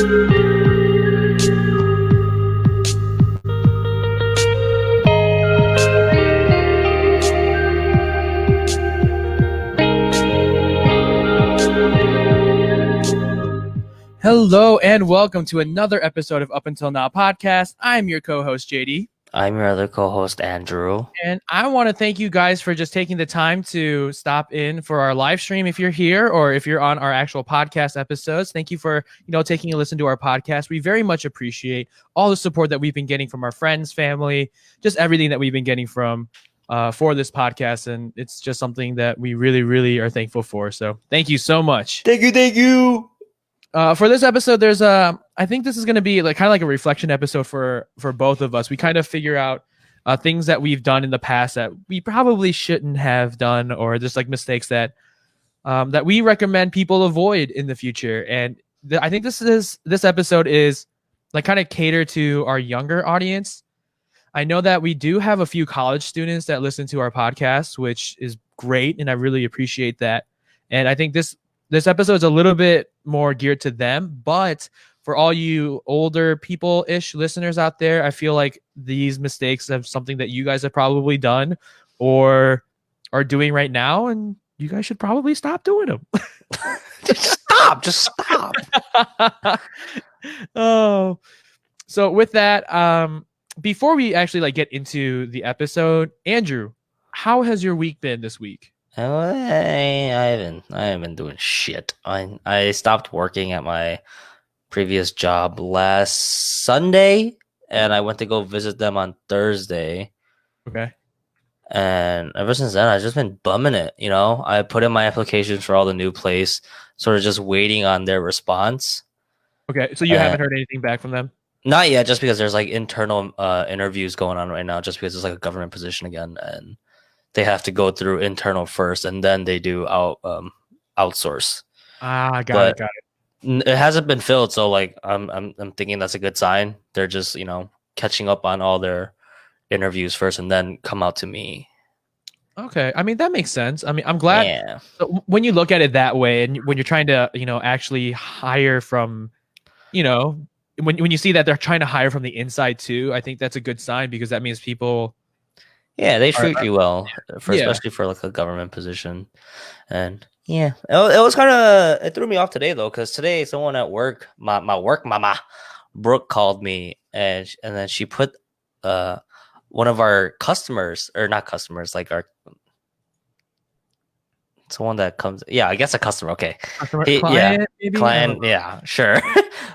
Hello and welcome to another episode of Up Until Now podcast. I'm your co-host JD. I'm your other co-host Andrew. And I want to thank you guys for just taking the time to stop in for our live stream if you're here or if you're on our actual podcast episodes. Thank you for, taking a listen to our podcast. We very much appreciate all the support that we've been getting from our friends, family, just everything that we've been getting from for this podcast. And it's just something that we really, really are thankful for. So thank you so much. Thank you. For this episode, there's I think this is going to be kind of like a reflection episode for both of us. We kind of figure out things that we've done in the past that we probably shouldn't have done, or just like mistakes that that we recommend people avoid in the future. And I think this episode is like kind of cater to our younger audience. I know that we do have a few college students that listen to our podcast, which is great, and I really appreciate that. And I think this episode is a little bit more geared to them, but for all you older people-ish listeners out there, I feel like these mistakes have something that you guys have probably done or are doing right now, and you guys should probably stop doing them. Just stop. Oh, so with that, before we actually get into the episode, Andrew, how has your week been this week? I haven't been doing shit. I stopped working at my previous job last Sunday, and I went to go visit them on Thursday. Okay. And ever since then, I've just been bumming it. I put in my applications for all the new place, sort of just waiting on their response. Okay, so you haven't heard anything back from them? Not yet, just because there's internal interviews going on right now, just because it's a government position again, and they have to go through internal first, and then they do outsource. Got it. It hasn't been filled, so I'm thinking that's a good sign. They're just catching up on all their interviews first, and then come out to me. Okay, I mean that makes sense. I mean, I'm glad. Yeah. When you look at it that way, and when you're trying to actually hire from, when you see that they're trying to hire from the inside too, I think that's a good sign, because that means people. Yeah, they treat you well, especially for a government position. And yeah, it was it threw me off today though, because today someone at work, my work mama, Brooke, called me, and then she put one of our customers, or not customers, someone that comes, I guess a customer. Okay, client, maybe? Client, yeah, sure,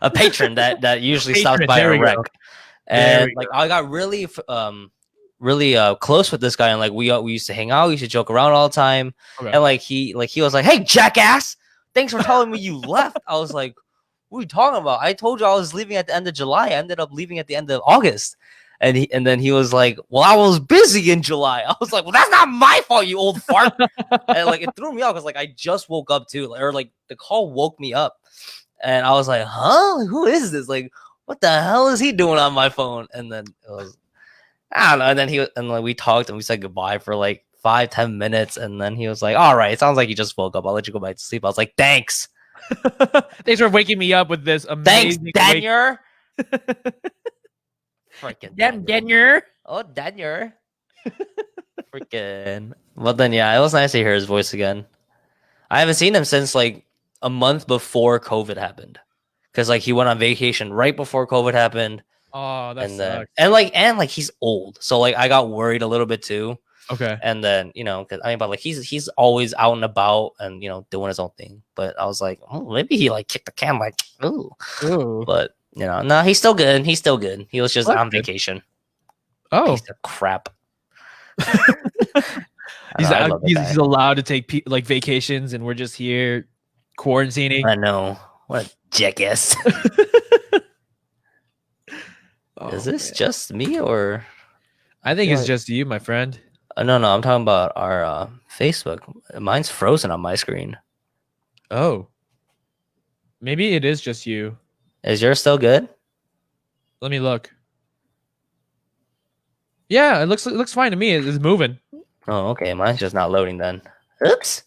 a patron that usually stops by a rec, and I got really close with this guy, and we used to hang out, we used to joke around all the time. Okay. And he was like, "Hey, jackass, thanks for telling me you left." I was like, "What are you talking about? I told you I was leaving at the end of July. I ended up leaving at the end of August." And then he was like, "Well, I was busy in July." I was like, "Well, that's not my fault, you old fart." And it threw me off, because I just woke up too, or the call woke me up, and I was like, "Huh? Who is this? What the hell is he doing on my phone?" And then it was, I don't know. And then we talked, and we said goodbye for 5-10 minutes. And then he was like, "All right, it sounds like you just woke up. I'll let you go back to sleep." I was like, "Thanks." Thanks for waking me up with this amazing. Thanks, Daniel. Freaking Daniel. Oh, Daniel. Freaking. Well, then, yeah, it was nice to hear his voice again. I haven't seen him since a month before COVID happened, because he went on vacation right before COVID happened. Oh, that sucks. And he's old, so I got worried a little bit too. Okay. And then but he's always out and about and doing his own thing. But I was like, oh, maybe he kicked the can, ooh. But no, he's still good. He was just on vacation. Oh, piece of crap. He's allowed to take vacations, and we're just here quarantining. I know, what a jackass. Is this just me, or? I think it's just you, my friend. No, I'm talking about our Facebook. Mine's frozen on my screen. Oh. Maybe it is just you. Is yours still good? Let me look. Yeah, it looks fine to me. It's moving. Oh, okay. Mine's just not loading then. Oops.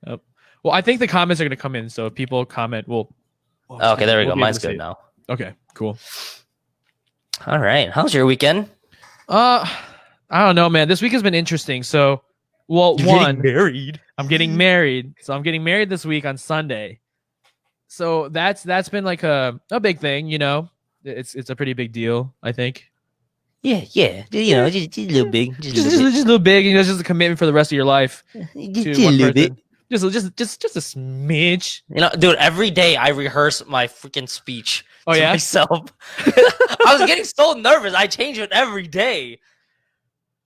Oh. Well, I think the comments are going to come in, so if people comment, we'll Well, Okay, there we we'll go. be able Mine's to see good it. now. Okay, cool. All right. How's your weekend? I don't know, man. This week has been interesting. So, well, You're one, getting married. I'm getting married. So I'm getting married this week on Sunday. So that's been like a big thing, you know. It's a pretty big deal, I think. Yeah. You know, just a little big, just a little bit, Just a little big, you know, just a commitment for the rest of your life just to a one little person. bit. Just a smidge. You know, dude. Every day I rehearse my freaking speech Oh to yeah. myself. I was getting so nervous. I change it every day.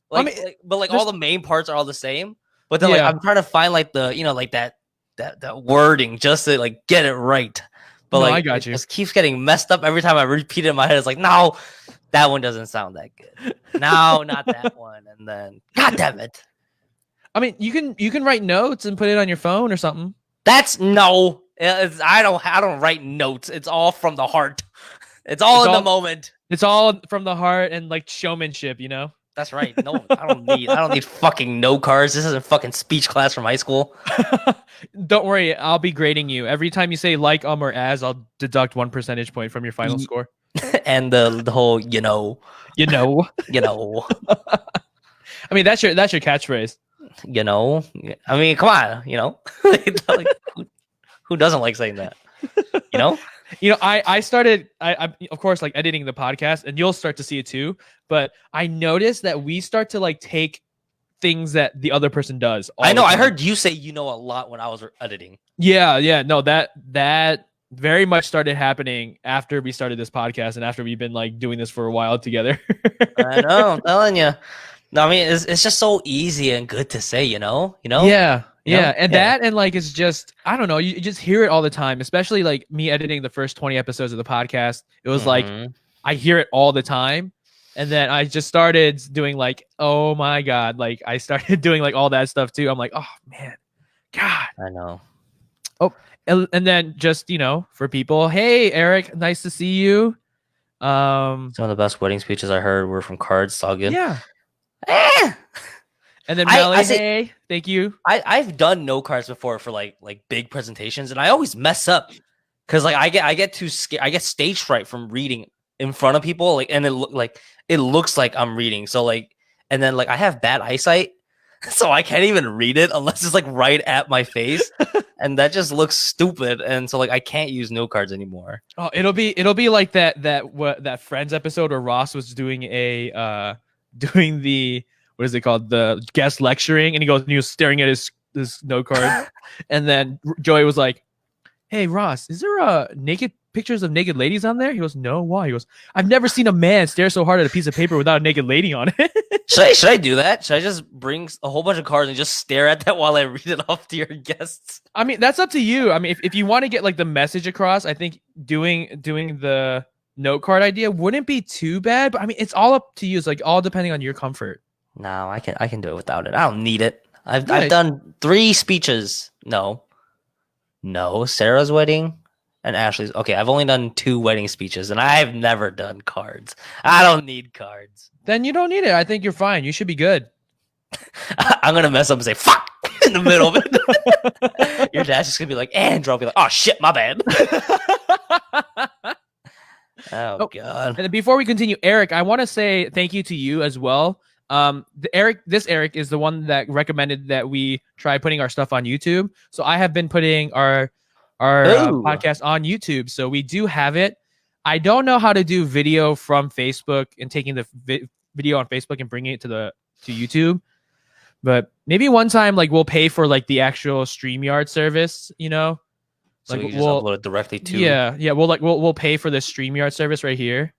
Like, I mean, but all the main parts are all the same. But then, yeah. I'm trying to find like the, like that wording just to like get it right. But No, like, I got it you. just keeps getting messed up every time I repeat it in my head. It's like, no, that one doesn't sound that good. No, not that one. And then, God damn it. I mean, you can write notes and put it on your phone or something. That's no. I don't write notes. It's all from the heart. It's all in the moment. It's all from the heart and like showmanship, you know. That's right. No, I don't need fucking note cards. This isn't fucking speech class from high school. Don't worry, I'll be grading you. Every time you say like, or as, I'll deduct 1 percentage point from your final score. And the whole, you know. I mean, that's your catchphrase. You know. I mean, come on, you know. Like, who doesn't like saying that? You know? You know, I started, I of course, like editing the podcast, and you'll start to see it too. But I noticed that we start to like take things that the other person does. I know. I heard you say you know a lot when I was editing. Yeah. No, that very much started happening after we started this podcast and after we've been like doing this for a while together. I know. I'm telling you. No, I mean, it's just so easy and good to say, you know? Yeah. You know? Yeah, and that, and like, it's just, I don't know, you just hear it all the time, especially like me editing the first 20 episodes of the podcast. It was like, I hear it all the time. And then I just started doing like, oh my God, like I started doing like all that stuff too. I'm like, oh man, God. I know. Oh, and then just, you know, for people, hey, Eric, nice to see you. Some of the best wedding speeches I heard were from cards. It's all good. Yeah. And then Melly, hey, thank you. I've done note cards before for like big presentations, and I always mess up because like I get too scared. I get stage fright from reading in front of people, like, and it looks like I'm reading. So like, and then like I have bad eyesight, so I can't even read it unless it's like right at my face, and that just looks stupid. And so like I can't use note cards anymore. Oh, it'll be like that Friends episode where Ross was doing the what is it called? The guest lecturing, and he was staring at his note card, and then Joey was like, "Hey Ross, is there naked pictures of naked ladies on there?" He goes, "No, why?" He goes, "I've never seen a man stare so hard at a piece of paper without a naked lady on it." Should I do that? Should I just bring a whole bunch of cards and just stare at that while I read it off to your guests? I mean, that's up to you. I mean, if you want to get like the message across, I think doing the note card idea wouldn't be too bad. But I mean, it's all up to you. It's like all depending on your comfort. No, I can do it without it. I don't need it. I've done 3 speeches. No, Sarah's wedding and Ashley's. Okay, I've only done 2 wedding speeches, and I've never done cards. I don't need cards. Then you don't need it. I think you're fine. You should be good. I'm gonna mess up and say "fuck" in the middle of it. Your dad's just gonna be like, "Andrew," I'll be like, "Oh shit, my bad." Oh God. And then before we continue, Eric, I want to say thank you to you as well. Eric is the one that recommended that we try putting our stuff on YouTube. So I have been putting our podcast on YouTube. So we do have it. I don't know how to do video from Facebook and taking the video on Facebook and bringing it to YouTube. But maybe one time, like, we'll pay for like the actual StreamYard service, you know? So like, we'll upload it directly to. Yeah. We'll pay for the StreamYard service right here.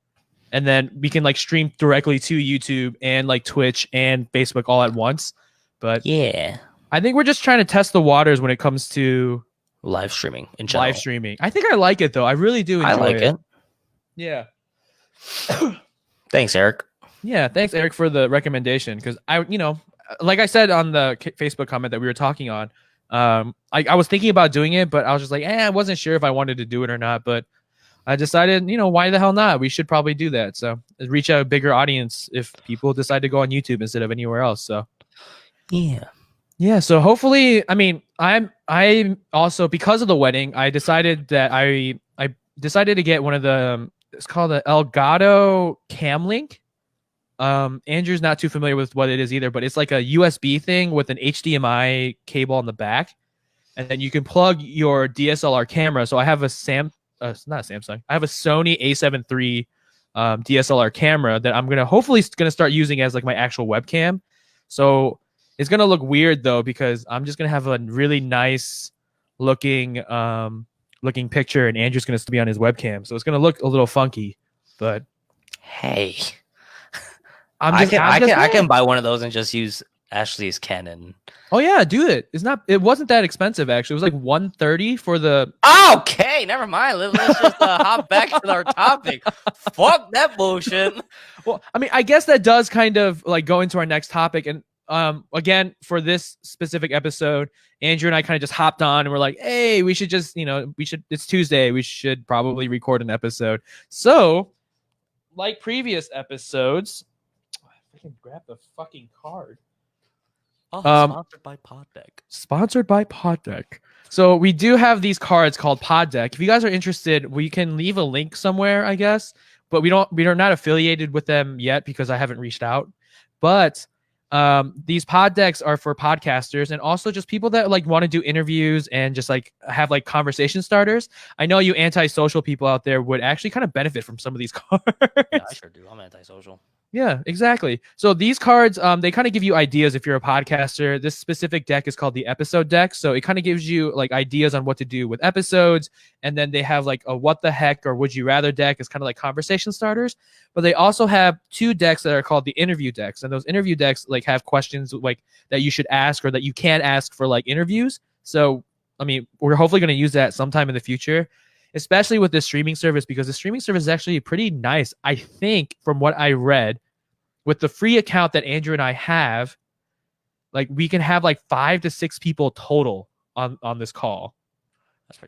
And then we can like stream directly to YouTube and like Twitch and Facebook all at once. But yeah, I think we're just trying to test the waters when it comes to live streaming in general. Live streaming. I think I like it though. I really do enjoy it. I like it. Yeah. Thanks, Eric. Yeah, thanks, Eric, for the recommendation. Because like I said on the Facebook comment that we were talking on, I was thinking about doing it, but I was just like, I wasn't sure if I wanted to do it or not. But I decided, why the hell not? We should probably do that. So reach out a bigger audience if people decide to go on YouTube instead of anywhere else. So yeah. So hopefully, I mean, I'm also, because of the wedding, I decided that I decided to get one of the. It's called the Elgato Cam Link. Andrew's not too familiar with what it is either, but it's like a USB thing with an HDMI cable on the back, and then you can plug your DSLR camera. So I have a not a Samsung. I have a Sony A7 III DSLR camera that I'm hopefully gonna start using as like my actual webcam. So it's gonna look weird though because I'm just gonna have a really nice looking picture, and Andrew's gonna be on his webcam, so it's gonna look a little funky. But hey, I can buy one of those and just use Ashley's Canon. Oh yeah, do it. It wasn't that expensive actually. It was like $130 for the. Okay, never mind. Let's just hop back to our topic. Fuck that bullshit. Well, I mean, I guess that does kind of like go into our next topic. And again, for this specific episode, Andrew and I kind of just hopped on and we're like, hey, we should just, it's Tuesday. We should probably record an episode. So, like previous episodes, I can grab the fucking card. Sponsored by Pod Deck. Sponsored by Pod Deck. So we do have these cards called Pod Deck. If you guys are interested, we can leave a link somewhere, I guess. But we are not affiliated with them yet because I haven't reached out. But these pod decks are for podcasters and also just people that like want to do interviews and just like have like conversation starters. I know you antisocial people out there would actually kind of benefit from some of these cards. Yeah, I sure do. I'm antisocial. Yeah, exactly. So these cards, they kind of give you ideas if you're a podcaster. This specific deck is called the episode deck. So it kind of gives you like ideas on what to do with episodes. And then they have like a what the heck or would you rather deck is kind of like conversation starters. But they also have 2 decks that are called the interview decks. And those interview decks like have questions like that you should ask or that you can ask for like interviews. So, I mean, we're hopefully going to use that sometime in the future, especially with this streaming service, because the streaming service is actually pretty nice. I think from what I read, with the free account that Andrew and I have, like we can have like 5 to 6 people total on this call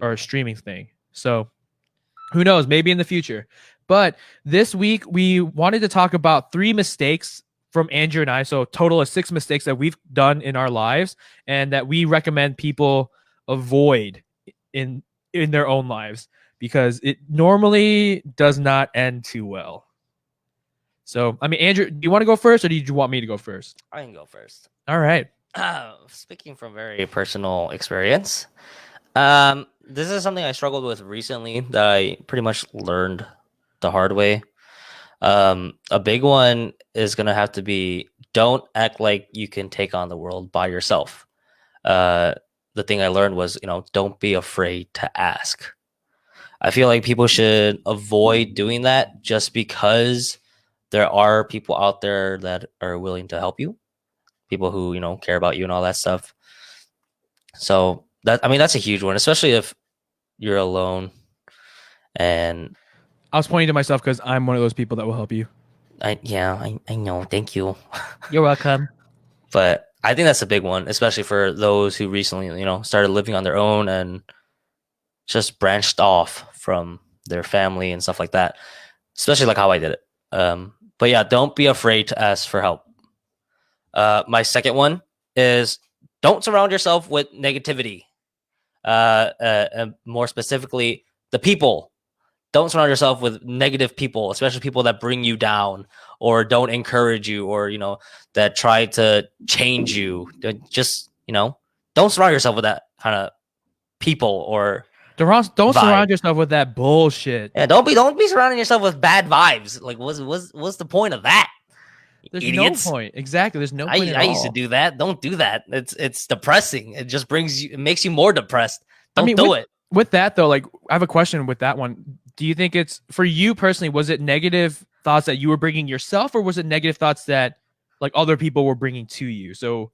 or a streaming thing. So who knows, maybe in the future. But this week we wanted to talk about 3 mistakes from Andrew and I. So total of 6 mistakes that we've done in our lives and that we recommend people avoid in their own lives because it normally does not end too well. So, I mean, Andrew, do you want to go first or do you want me to go first? I can go first. All right. Speaking from very personal experience, this is something I struggled with recently that I pretty much learned the hard way. A big one is going to have to be don't act like you can take on the world by yourself. The thing I learned was, don't be afraid to ask. I feel like people should avoid doing that just because there are people out there that are willing to help you, people who, care about you and all that stuff. So that's a huge one, especially if you're alone. And I was pointing to myself because I'm one of those people that will help you. I know. Thank you. You're welcome. But I think that's a big one, especially for those who recently, started living on their own and just branched off from their family and stuff like that, especially like how I did it. But yeah, don't be afraid to ask for help. My second one is don't surround yourself with negativity. And more specifically, the people. Don't surround yourself with negative people, especially people that bring you down or don't encourage you or, that try to change you. Just, don't surround yourself with that kind of people or don't vibe. Surround yourself with that bullshit. Yeah, don't be surrounding yourself with bad vibes. Like, what's the point of that? There's Idiots. No point. Exactly. There's no point. I used to do that. Don't do that. It's depressing. It just makes you more depressed. Don't do it. With that though, like I have a question with that one. Do you think it's for you personally? Was it negative thoughts that you were bringing yourself, or was it negative thoughts that like other people were bringing to you? So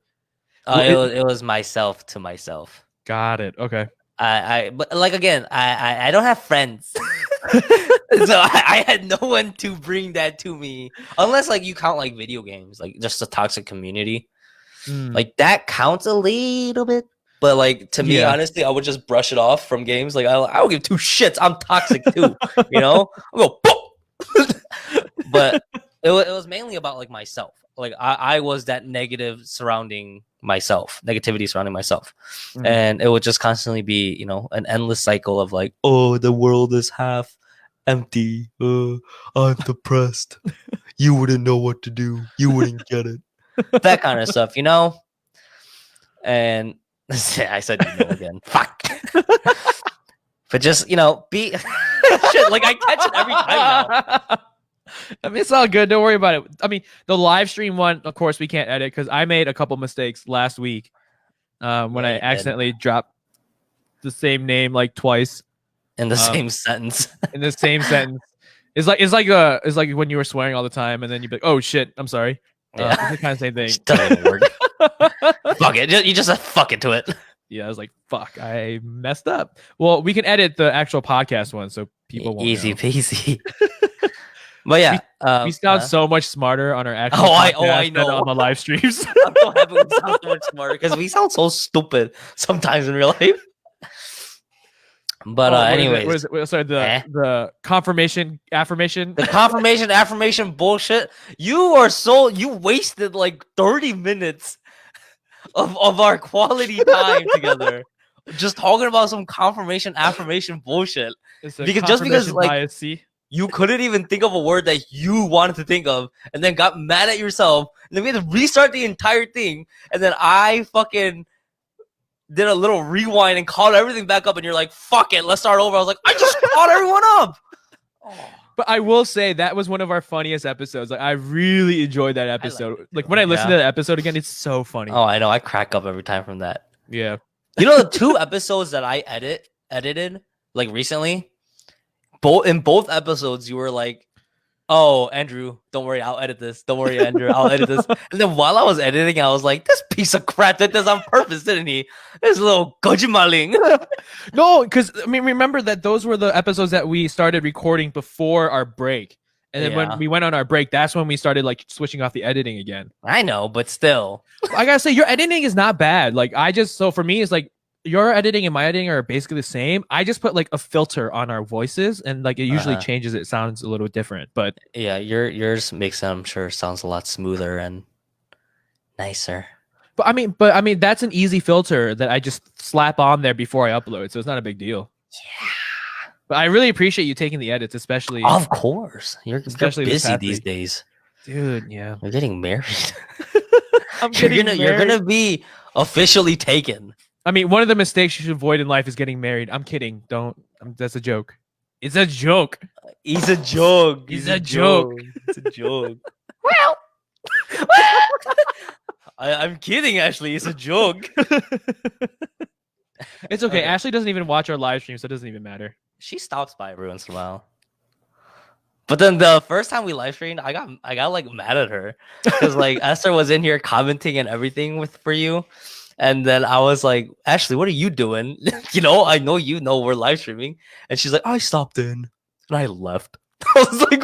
it was myself to myself. Got it. Okay. But like again, I don't have friends, so I had no one to bring that to me unless like you count like video games, like just a toxic community, like that counts a little bit. But like to me, honestly, I would just brush it off from games. Like I don't give 2 shits. I'm toxic too, I'll go. But it was mainly about like myself. Like I was that negative surrounding myself, negativity surrounding myself. And it would just constantly be, you know, an endless cycle of like, oh, the world is half empty. I'm depressed. You wouldn't know what to do. You wouldn't get it. That kind of stuff, you know? And I said, you know, again. Fuck. But just, you know, be shit, like I catch it every time now. I mean, it's all good. Don't worry about it. I mean, the live stream one, of course, we can't edit because I made a couple mistakes last week when I accidentally dropped the same name like twice in the same sentence. In the same sentence. It's like when you were swearing all the time, and then you'd be like, "Oh shit, I'm sorry." Yeah, it's the kind of same thing. Fuck it. You just said fuck it to it. Yeah, I was like, "Fuck, I messed up." Well, we can edit the actual podcast one, so people won't easy know. peasy. But yeah, we sound so much smarter on our actual podcast I know. Than on the live streams. I'm so happy we sound so much smarter because we sound so stupid sometimes in real life. But anyways, the affirmation. The affirmation bullshit. You wasted like 30 minutes of our quality time together. Just talking about some affirmation bullshit. Because like bias, you couldn't even think of a word that you wanted to think of, and then got mad at yourself, and then we had to restart the entire thing, and then I fucking did a little rewind and caught everything back up, and you're like, fuck it, let's start over. I was like, I just caught everyone up. Oh. But I will say that was one of our funniest episodes. Like, I really enjoyed that episode. Like when I listen to the episode again, it's so funny. Oh, I know. I crack up every time from that. Yeah. You know, the 2 episodes that I edited like recently, in both episodes, you were like, oh, Andrew, don't worry, I'll edit this. Don't worry, Andrew, I'll edit this. And then while I was editing, I was like, this piece of crap did this on purpose, didn't he? This little gojimaling. No, because, I mean, remember that those were the episodes that we started recording before our break. And then when we went on our break, that's when we started, like, switching off the editing again. I know, but still. I gotta say, your editing is not bad. Like, so for me, it's like, your editing and my editing are basically the same. I just put like a filter on our voices, and like it usually changes. It sounds a little different, but yeah, yours makes them, I'm sure, sounds a lot smoother and nicer. But I mean, that's an easy filter that I just slap on there before I upload, so it's not a big deal. Yeah. But I really appreciate you taking the edits, especially. Of course, you're busy these days, dude. Yeah, you're getting married. You're gonna be officially taken. I mean, one of the mistakes you should avoid in life is getting married. I'm kidding. Don't. That's a joke. It's a joke. He's a joke. He's a joke. It's a joke. Well, I'm kidding, Ashley. It's a joke. It's okay. Ashley doesn't even watch our live stream, so it doesn't even matter. She stops by every once in a while. But then the first time we live streamed, I got like mad at her because like Esther was in here commenting and everything for you. And then I was like, Ashley, what are you doing? I know we're live streaming. And she's like, I stopped in and I left. I was like,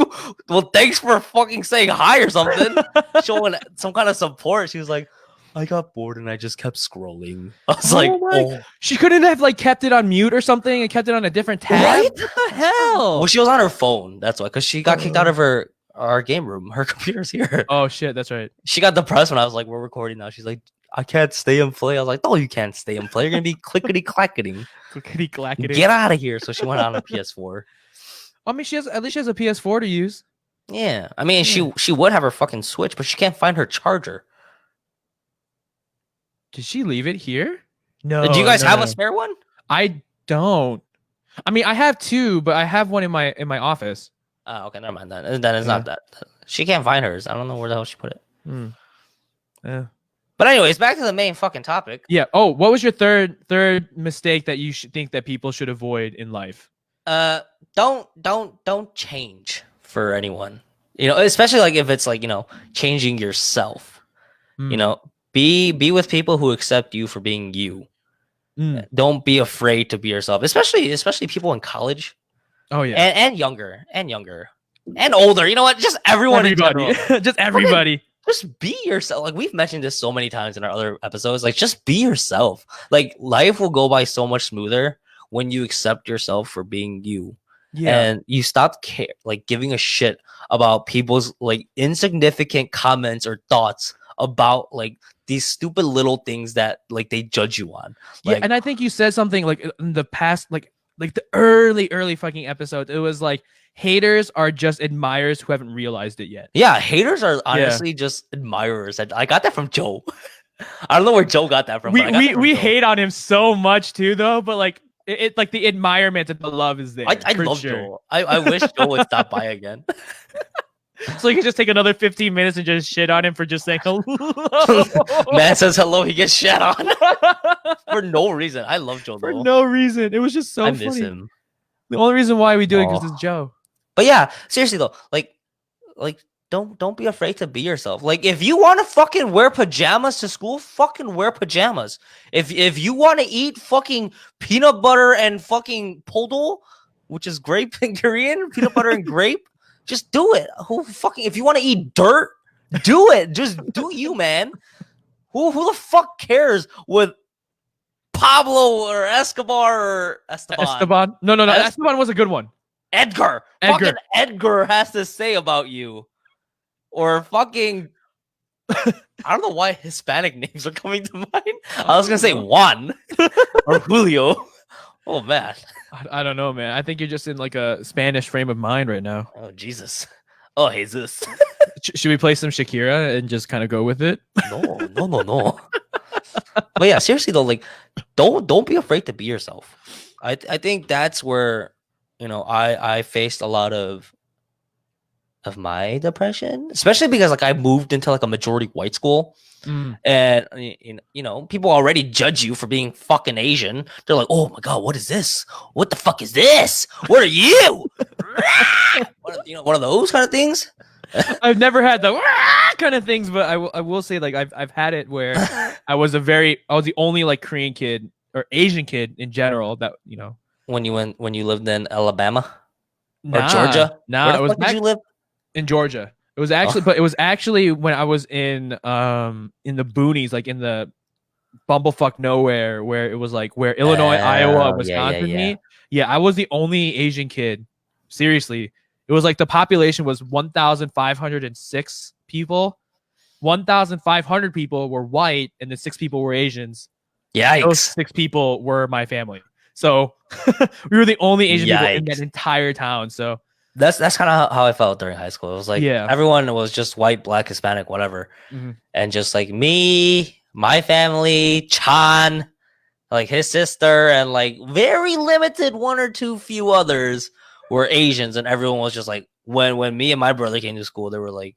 well, thanks for fucking saying hi or something. Showing some kind of support. She was like, I got bored and I just kept scrolling. I was she couldn't have like kept it on mute or something and kept it on a different tab. What the hell? Well, she was on her phone. That's why, because she got kicked out of our game room. Her computer's here. Oh shit, that's right. She got depressed when I was like, we're recording now. She's like, I can't stay and play. I was like, no, you can't stay and play. You're gonna be clickety clacketing. Clickety clacketing. Get out of here. So she went on a PS4. I mean, at least she has a PS4 to use. Yeah, I mean, she would have her fucking Switch, but she can't find her charger. Did she leave it here? No. Do you guys have a spare one? I don't. I mean, I have 2, but I have one in my office. Oh, okay, never mind that. Then it's not that. She can't find hers. I don't know where the hell she put it. Yeah. But anyways, back to the main fucking topic. Yeah. Oh, what was your third mistake that you should think that people should avoid in life? Don't change for anyone. Especially like if it's like, changing yourself. Be with people who accept you for being you. Don't be afraid to be yourself, especially people in college. Oh yeah. And younger and older. You know what? Just everybody. Just everybody. Just be yourself. Like we've mentioned this so many times in our other episodes. Like just be yourself. Like life will go by so much smoother when you accept yourself for being you. Yeah. And you stop giving a shit about people's like insignificant comments or thoughts about like these stupid little things that like they judge you on. Like, yeah, and I think you said something like in the past, like the early fucking episode. It was like haters are just admirers who haven't realized it yet. yeah, haters are honestly just admirers. I got that from Joe. I don't know where Joe got that from. We hate on him so much too, though. But like it like the admirement and the love is there. I love Joe. I wish Joe would stop by again. So you can just take another 15 minutes and just shit on him for just saying hello. Man says hello, he gets shit on for no reason. I love Joe for though. no reason. It was just so I funny. miss him. The only reason why we do it because it's Joe. But yeah, seriously though, like don't be afraid to be yourself. Like if you want to fucking wear pajamas to school, fucking wear pajamas. If you want to eat fucking peanut butter and fucking podol, which is grape in Korean, peanut butter and grape, just do it. Who fucking if you want to eat dirt, do it. Just do you, man. Who the fuck cares with Pablo or Escobar or Esteban? No. Esteban was a good one. Edgar. Fucking Edgar has to say about you. Or fucking I don't know why Hispanic names are coming to mind. I was gonna say Juan or Julio. Oh man. I don't know, man. I think you're just in like a Spanish frame of mind right now. Oh Jesus. Oh Jesus. Should we play some Shakira and just kind of go with it? No. But yeah, seriously though, like don't be afraid to be yourself. I think that's where I faced a lot of my depression, especially because like I moved into like a majority white school. And people already judge you for being fucking Asian. They're like, oh my god, what is this? What the fuck is this? What are you? One of those kind of things. I've never had the kind of things, but I will say like I've had it where I was the only like Korean kid or Asian kid in general that when you lived in Alabama or Georgia. Where the fuck did you live? In Georgia. It was actually, but it was actually when I was in the boonies, like in the bumblefuck nowhere, where it was like where Illinois, Iowa, Wisconsin meet. Yeah, I was the only Asian kid. Seriously, it was like the population was 1,506 people. 1,500 people were white, and the 6 people were Asians. Yikes! Those 6 people were my family. So we were the only Asian people in that entire town. So. That's kind of how I felt during high school. It was like everyone was just white, black, Hispanic, whatever. And just like me, my family, Chan, like his sister, and like very limited 1 or 2 few others were Asians. And everyone was just like, when me and my brother came to school, they were like,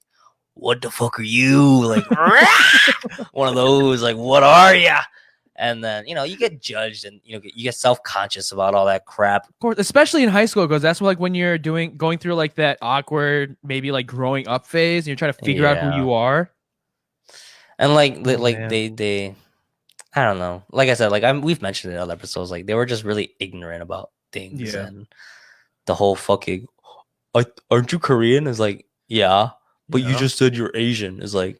what the fuck are you? Like, one of those, like, what are ya? And then, you get judged and, you get self-conscious about all that crap. Of course, especially in high school, because that's like when you're going through like that awkward, maybe like growing up phase and you're trying to figure out who you are. And like they, I don't know. Like I said, like we've mentioned it in other episodes, like they were just really ignorant about things. Yeah. And the whole fucking, aren't you Korean? Is like, yeah, but you just said you're Asian. Is like,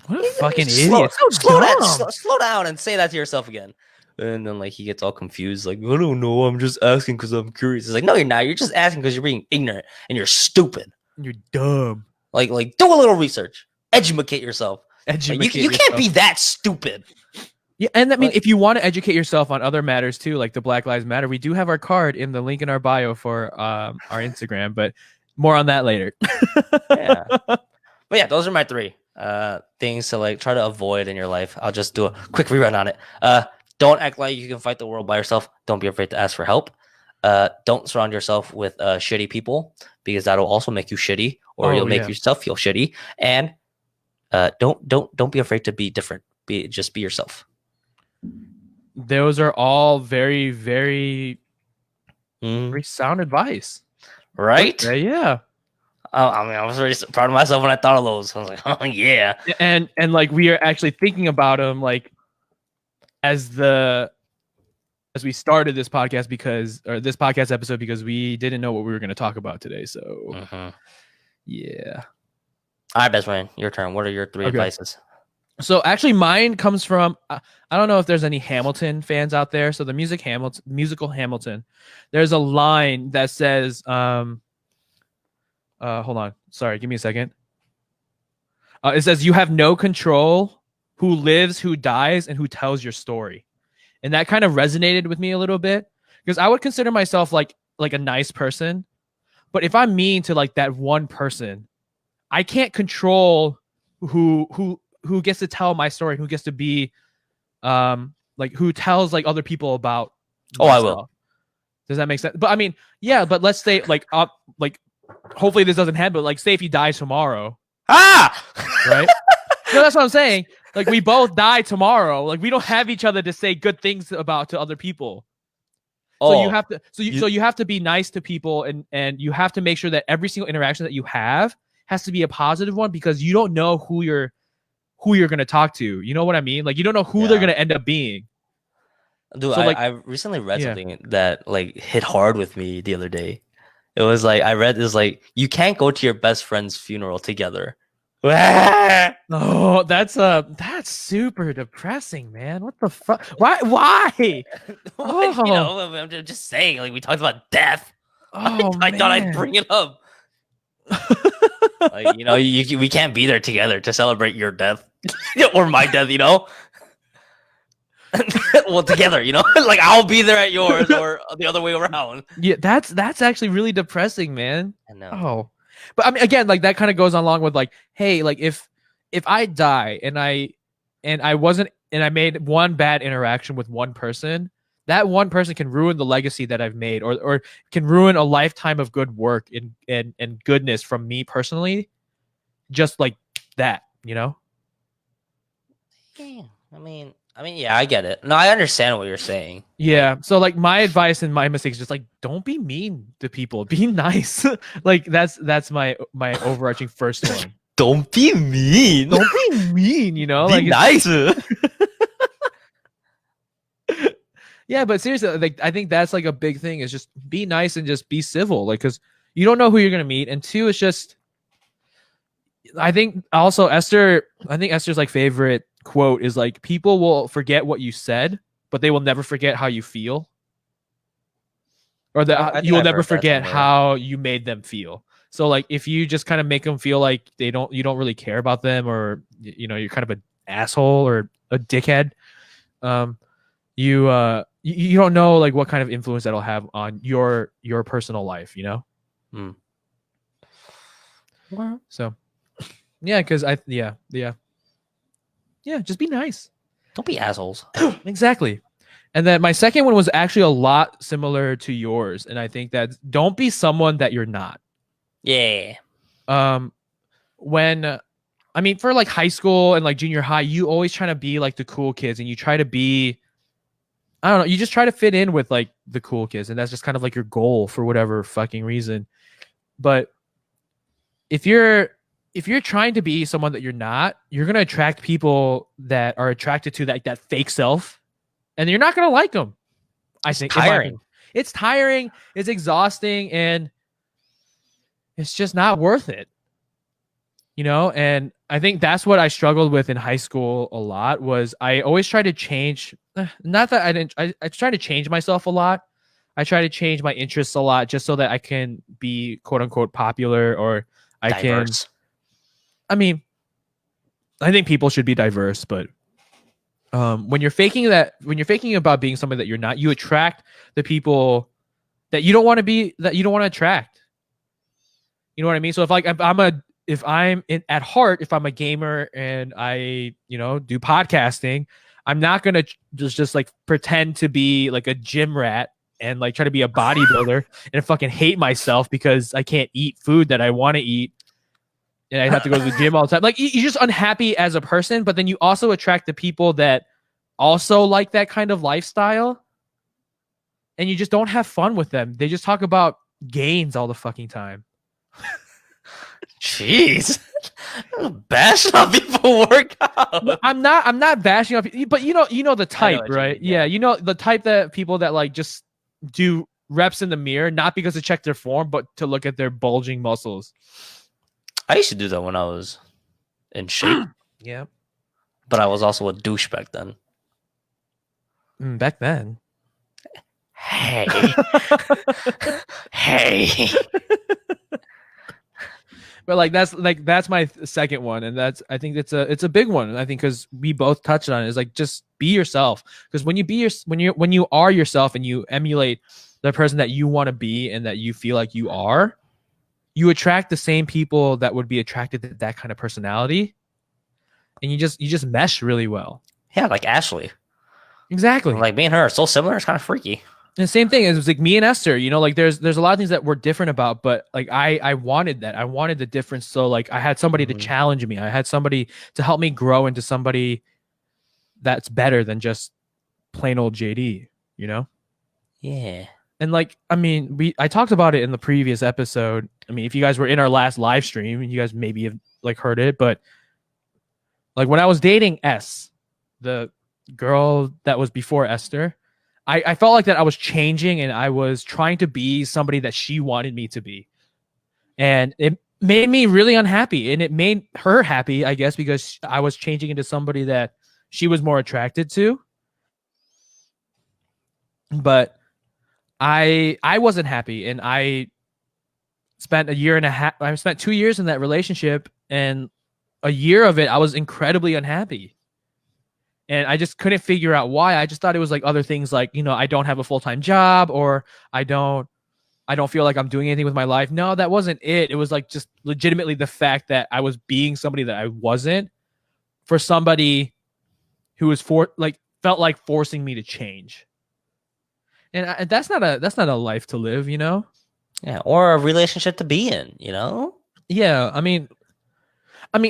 what a fucking idiot. Slow down and say that to yourself again. And then like he gets all confused, like, I don't know, I'm just asking because I'm curious. It's like, no, you're not. You're just asking because you're being ignorant and you're stupid. You're dumb. Like do a little research. Educate yourself. You can't be that stupid. Yeah, and I mean, if you want to educate yourself on other matters too, like the Black Lives Matter, we do have our card in the link in our bio for our Instagram, but more on that later. Yeah. But yeah, those are my 3 things to like try to avoid in your life. I'll just do a quick rerun on it. Don't act like you can fight the world by yourself. Don't be afraid to ask for help. Don't surround yourself with shitty people because that'll also make you shitty, or you'll make yourself feel shitty. And don't be afraid to be different. Just be yourself. Those are all very, very, very sound advice, right? Yeah. I mean, I was really proud of myself when I thought of those. I was like, oh yeah. And like we are actually thinking about them like as we started this podcast this podcast episode because we didn't know what we were going to talk about today. So yeah. All right, best friend, your turn. What are your 3 advices? So actually mine comes from, I don't know if there's any Hamilton fans out there. So the musical Hamilton, there's a line that says, hold on. Sorry. Give me a second. It says you have no control who lives, who dies, and who tells your story. And that kind of resonated with me a little bit because I would consider myself like a nice person. But if I'm mean to like that one person, I can't control who gets to tell my story, who gets to be like who tells like other people about I will. Does that make sense? But I mean, yeah, but let's say like hopefully this doesn't happen, but like say if he dies tomorrow. Right? No, that's what I'm saying. Like we both die tomorrow. Like we don't have each other to say good things about to other people. So you have to so you have to be nice to people and you have to make sure that every single interaction that you have has to be a positive one because you don't know who you're going to talk to. You know what I mean? Like you don't know who they're going to end up being. Dude, so, I recently read something that like hit hard with me the other day. It was like I read this like you can't go to your best friend's funeral together. Oh, that's super depressing, man. What the fuck? Why? You know, I'm just saying. Like we talked about death. I thought I'd bring it up. Like you know, we can't be there together to celebrate your death or my death. You know. Well, together, you know, like I'll be there at yours or the other way around. Yeah, that's actually really depressing, man. I know. Oh, but I mean, again, like that kind of goes along with like, hey, like if I die and I made one bad interaction with one person, that one person can ruin the legacy that I've made, or can ruin a lifetime of good work and goodness from me personally, just like that, you know? Yeah, I mean, yeah, I get it. No, I understand what you're saying. Yeah. So like my advice and my mistakes, just like don't be mean to people. Be nice. Like that's my overarching first one. Don't be mean. Don't be mean. You know, be like nice. Yeah, but seriously, like I think that's like a big thing is just be nice and just be civil. Like because you don't know who you're gonna meet, and two, it's just. I think also Esther's like favorite quote is like people will forget what you said, but they will never forget how you feel, or that you will never forget how you made them feel. So like if you just kind of make them feel like you don't really care about them, or you know you're kind of an asshole or a dickhead, you don't know like what kind of influence that'll have on your personal life, you know. So yeah, because just be nice. Don't be assholes. Exactly. And then my second one was actually a lot similar to yours, and I think that don't be someone that you're not. Yeah. When I mean for like high school and like junior high, you always try to be like the cool kids, and you try to be, I don't know, you just try to fit in with like the cool kids, and that's just kind of like your goal for whatever fucking reason. But if you're trying to be someone that you're not, you're going to attract people that are attracted to that fake self, and you're not going to like them. I think it's tiring, it's exhausting, and it's just not worth it. You know, and I think that's what I struggled with in high school a lot was I always tried to change. Not that I didn't. I tried to change myself a lot. I try to change my interests a lot just so that I can be quote unquote popular, or I diverse. I mean, I think people should be diverse, but when you're faking about being somebody that you're not, you attract the people that you don't want to be, that you don't want to attract. You know what I mean? So if I'm at heart, if I'm a gamer and I, you know, do podcasting, I'm not going to just like pretend to be like a gym rat and like try to be a bodybuilder and fucking hate myself because I can't eat food that I want to eat. And I have to go to the gym all the time. Like you're just unhappy as a person, but then you also attract the people that also like that kind of lifestyle. And you just don't have fun with them. They just talk about gains all the fucking time. Jeez. Bashing on people workout. I'm not bashing on people, but you know the type, right? Yeah, you know the type that people that like just do reps in the mirror, not because to check their form, but to look at their bulging muscles. I used to do that when I was in shape. Yeah. But I was also a douche back then. Back then. Hey. Hey. But like that's my second one, and I think it's a big one. I think because we both touched on it, is like just be yourself. Because when you are yourself and you emulate the person that you want to be and that you feel like you are, you attract the same people that would be attracted to that kind of personality, and you just mesh really well. Yeah, like Ashley. Exactly. Like me and her are so similar. It's kind of freaky. And the same thing, it was like me and Esther, like there's a lot of things that we're different about, but like I wanted that. I wanted the difference. So like I had somebody to challenge me. I had somebody to help me grow into somebody that's better than just plain old JD, Yeah. And like, I mean, I talked about it in the previous episode. I mean, if you guys were in our last live stream, you guys maybe have like heard it, but like when I was dating S, the girl that was before Esther, I felt like that I was changing and I was trying to be somebody that she wanted me to be. And it made me really unhappy, and it made her happy, I guess, because I was changing into somebody that she was more attracted to. But I wasn't happy, and I spent 2 years in that relationship, and a year of it I was incredibly unhappy. And I just couldn't figure out why. I just thought it was like other things, like, I don't have a full-time job, or I don't feel like I'm doing anything with my life. No, that wasn't it. It was like just legitimately the fact that I was being somebody that I wasn't for somebody who was felt like forcing me to change. And that's not a life to live, Yeah, or a relationship to be in, Yeah, I mean,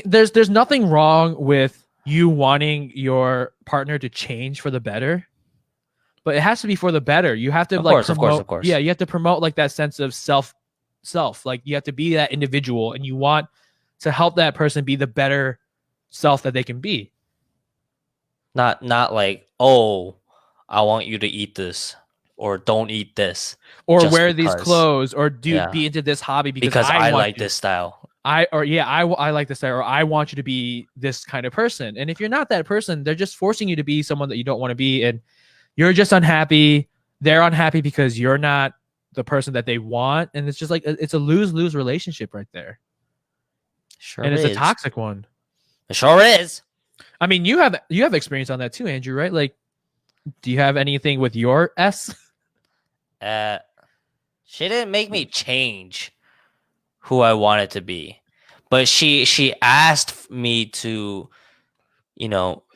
there's nothing wrong with you wanting your partner to change for the better, but it has to be for the better. You have to of course. Yeah, you have to promote like that sense of self. Like you have to be that individual, and you want to help that person be the better self that they can be. Not like, oh, I want you to eat this, or don't eat this, or wear these clothes, or be into this hobby because I like this style. I like this style, or I want you to be this kind of person. And if you're not that person, they're just forcing you to be someone that you don't want to be, and you're just unhappy. They're unhappy because you're not the person that they want, and it's just like it's a lose-lose relationship right there. Sure, and it's a toxic one. It sure is. I mean, you have experience on that too, Andrew, right? Like, do you have anything with your S? She didn't make me change who I wanted to be, but she asked me to,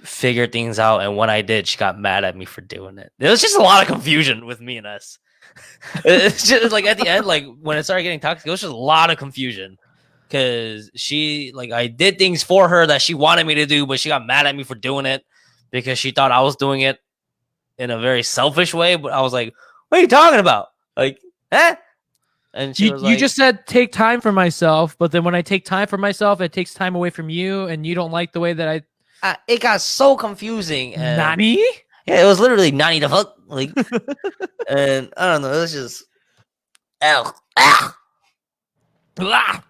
figure things out, and when I did, she got mad at me for doing it. There was just a lot of confusion with me and us. It's just like at the end, like when it started getting toxic, it was just a lot of confusion because I did things for her that she wanted me to do, but she got mad at me for doing it because she thought I was doing it in a very selfish way. But I was like, what are you talking about? Like, eh? And she was like, you just said take time for myself, but then when I take time for myself, it takes time away from you, and you don't like the way that it got so confusing. And Nani? Yeah, it was literally Nani the fuck. Like, and I don't know, it was just ow. Ah! Ah!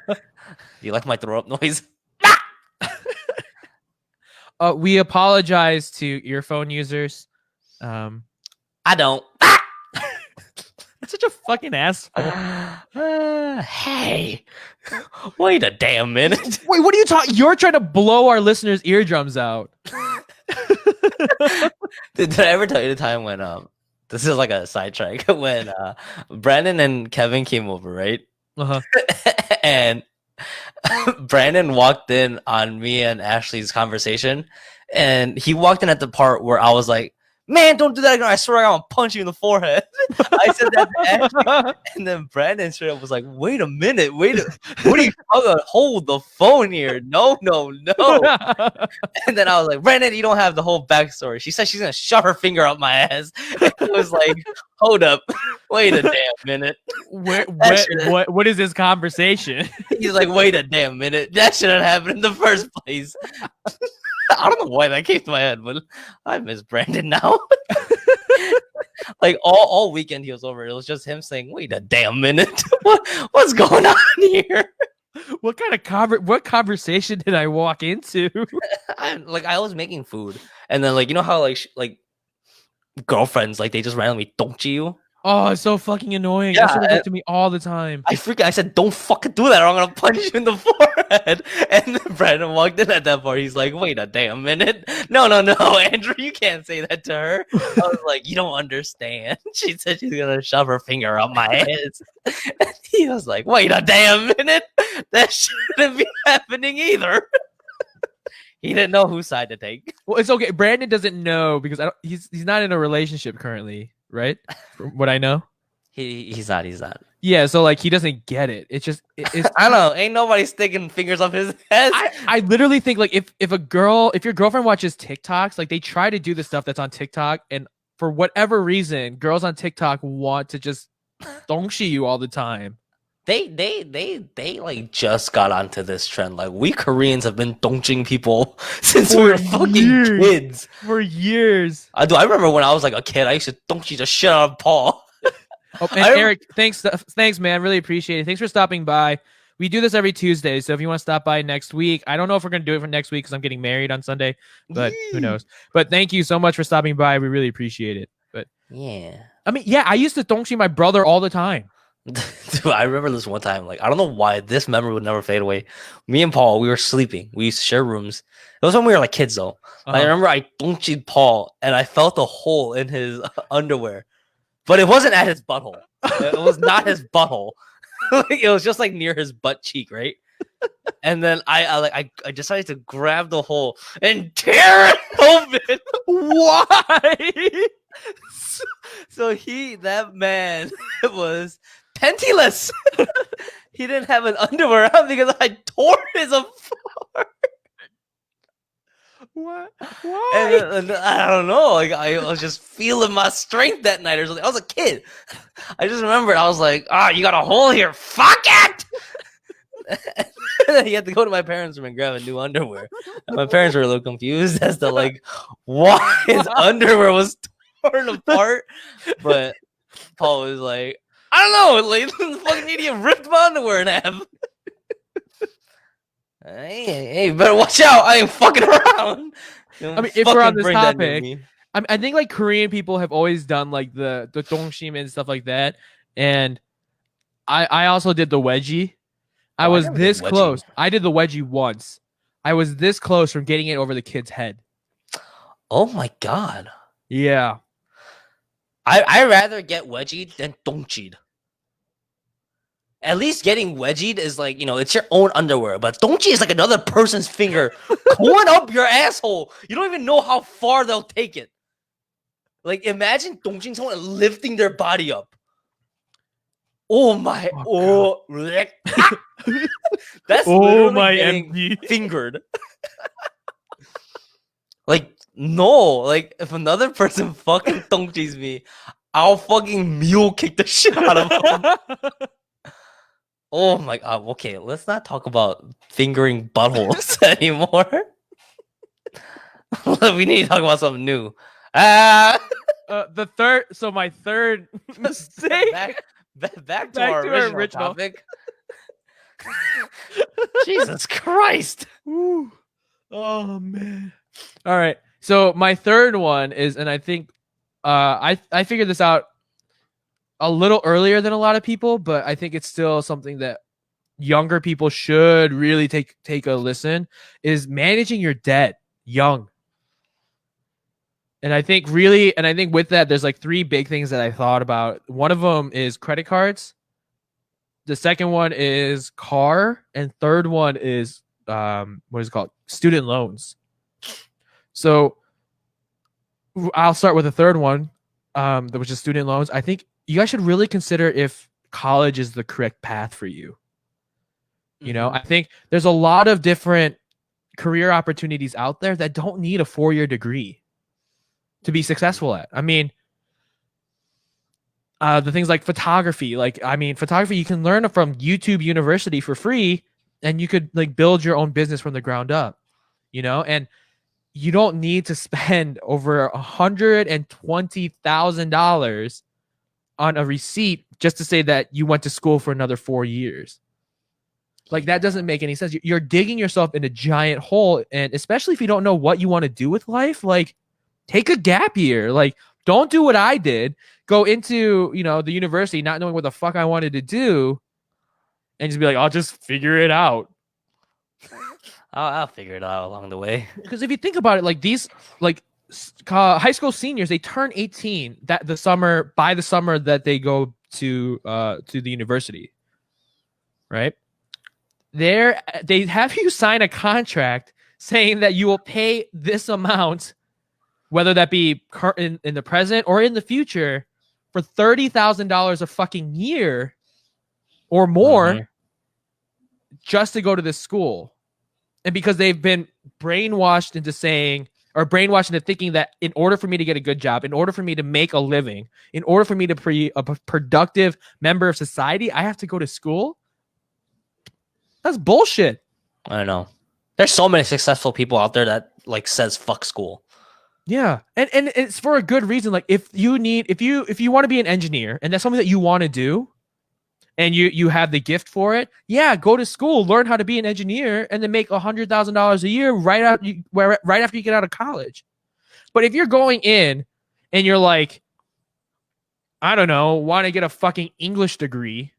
Do you like my throw up noise? We apologize to earphone users. I don't. Such a fucking asshole. Hey, wait a damn minute. Wait, what are you talking? You're trying to blow our listeners' eardrums out. Did I ever tell you the time when this is like a sidetrack, when Brandon and Kevin came over, right? Uh-huh. And Brandon walked in on me and Ashley's conversation, and he walked in at the part where I was like, man, don't do that again. I swear I'm gonna punch you in the forehead. I said that to Ashley, and then Brandon straight up was like, wait a minute, what are you talking about? Hold the phone here. No. And then I was like, Brandon, you don't have the whole backstory. She said she's gonna shove her finger up my ass. And I was like, hold up, wait a damn minute. What is this conversation? He's like, wait a damn minute. That shouldn't happen in the first place. I don't know why that came to my head, but I miss Brandon now. Like all weekend he was over, it was just him saying, wait a damn minute. What's going on here? What kind of what conversation did I walk into? I was making food, and then how girlfriends, like they just randomly don't you. Oh, it's so fucking annoying. Yeah, That shit was up to me all the time. I said, don't fucking do that or I'm gonna punch you in the forehead. And then Brandon walked in at that part. He's like, wait a damn minute. No, Andrew, you can't say that to her. I was like, you don't understand. She said she's gonna shove her finger up my ass. And he was like, wait a damn minute. That shouldn't be happening either. He didn't know whose side to take. Well, it's okay. Brandon doesn't know because he's not in a relationship currently, right? From what I know. He's not. Yeah, so like he doesn't get it. It's just it's I don't know. Ain't nobody sticking fingers up his ass. I literally think like if your girlfriend watches TikToks, like they try to do the stuff that's on TikTok, and for whatever reason, girls on TikTok want to just dongshi you all the time. They like just got onto this trend. Like we Koreans have been dongching people since we were fucking kids. For years. I remember when I was like a kid, I used to dongchi the shit out of Paul. Oh, and Eric, thanks, man. Really appreciate it. Thanks for stopping by. We do this every Tuesday, so if you want to stop by next week, I don't know if we're gonna do it for next week because I'm getting married on Sunday, but who knows? But thank you so much for stopping by. We really appreciate it. But yeah, I mean, yeah, I used to dongshi my brother all the time. Dude, I remember this one time. Like I don't know why this memory would never fade away. Me and Paul, we were sleeping. We used to share rooms. It was when we were like kids, though. I remember I dongchied Paul, and I felt a hole in his underwear. But it wasn't at his butthole. It was not his butthole. It was just like near his butt cheek, right? And then I decided to grab the hole and tear it open. Why? So that man was pantyless. He didn't have an underwear on because I tore his apart. What? Why? And I don't know. Like I was just feeling my strength that night or something. I was a kid. I just remember I was like, you got a hole here. Fuck it. He had to go to my parents' room and grab a new underwear. And my parents were a little confused as to like why his underwear was torn apart. But Paul was like, I don't know. Like the fucking idiot ripped my underwear in half. Hey, better watch out. I ain't fucking around. I mean, if we're on this topic, I think like Korean people have always done like the dongshim and stuff like that. And I also did the wedgie. I was this close. I did the wedgie once. I was this close from getting it over the kid's head. Oh my God. Yeah. I rather get wedgied than dongchied. At least getting wedgied is like, it's your own underwear. But dongchi is like another person's finger going up your asshole. You don't even know how far they'll take it. Like, imagine dongching someone and lifting their body up. Oh my. Oh. That's literally my getting MD. fingered. Like, no. Like, if another person fucking dongchis me, I'll fucking mule kick the shit out of them. Oh my God. Okay, let's not talk about fingering buttholes anymore. We need to talk about something new. My third mistake. Back to our original topic. Jesus Christ. Woo. Oh man. All right. So my third one is, and I think I figured this out a little earlier than a lot of people, but I think it's still something that younger people should really take a listen, is managing your debt young. And I think with that, there's like three big things that I thought about. One of them is credit cards. The second one is car, and third one is what is it called? Student loans. So I'll start with the third one, which is student loans. I think you guys should really consider if college is the correct path for you. You know, I think there's a lot of different career opportunities out there that don't need a 4-year degree to be successful at. I mean, the things like photography, photography, you can learn from YouTube University for free, and you could like build your own business from the ground up, and you don't need to spend over $120,000 on a receipt just to say that you went to school for another 4 years. Like, that doesn't make any sense. You're digging yourself in a giant hole. And especially if you don't know what you want to do with life, like, take a gap year, like Don't do what I did. Go into, the university not knowing what the fuck I wanted to do and just be like, I'll just figure it out. I'll figure it out along the way. Because if you think about it, like these, like high school seniors, they turn 18 by the summer that they go to the university, right? They have you sign a contract saying that you will pay this amount, whether that be in the present or in the future, for $30,000 a fucking year or more, just to go to this school. And because they've been brainwashed into thinking that in order for me to get a good job, in order for me to make a living, in order for me to be a productive member of society, I have to go to school. That's bullshit. I know. There's so many successful people out there that like says fuck school. Yeah. And it's for a good reason. Like if you want to be an engineer and that's something that you want to do, and you have the gift for it, yeah, go to school, learn how to be an engineer, and then make $100,000 a year right after you get out of college. But if you're going in and you're like, I don't know, want to get a fucking English degree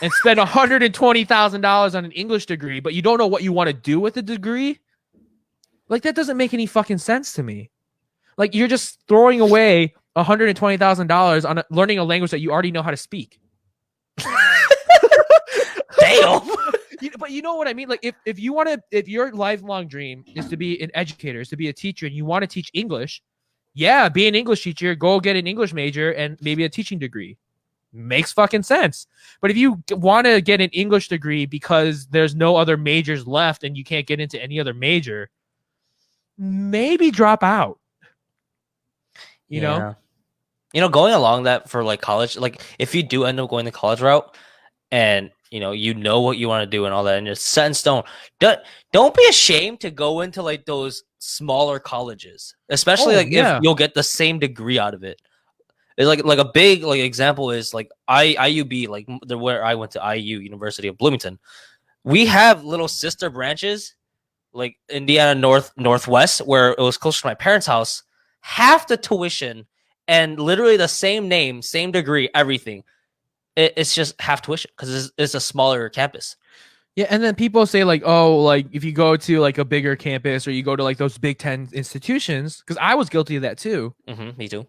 and spend $120,000 on an English degree, but you don't know what you want to do with the degree, like that doesn't make any fucking sense to me. Like you're just throwing away $120,000 on learning a language that you already know how to speak. Damn. But you know what I mean? Like if your lifelong dream is to be an educator, is to be a teacher, and you want to teach English, yeah, be an English teacher, go get an English major and maybe a teaching degree. Makes fucking sense. But if you want to get an English degree because there's no other majors left and you can't get into any other major, maybe drop out. You know? Going along that for like college, like if you do end up going the college route and you know what you want to do and all that and it's set in stone, don't be ashamed to go into like those smaller colleges, especially if you'll get the same degree out of it. It's like a big like example is like IUB, like where I went to IU, University of Bloomington. We have little sister branches like Indiana Northwest, where it was close to my parents' house. Half the tuition and literally the same name, same degree, everything. It's just half tuition because it's a smaller campus. Yeah, and then people say like, oh, like if you go to like a bigger campus or you go to like those Big Ten institutions, because I was guilty of that too. Me too.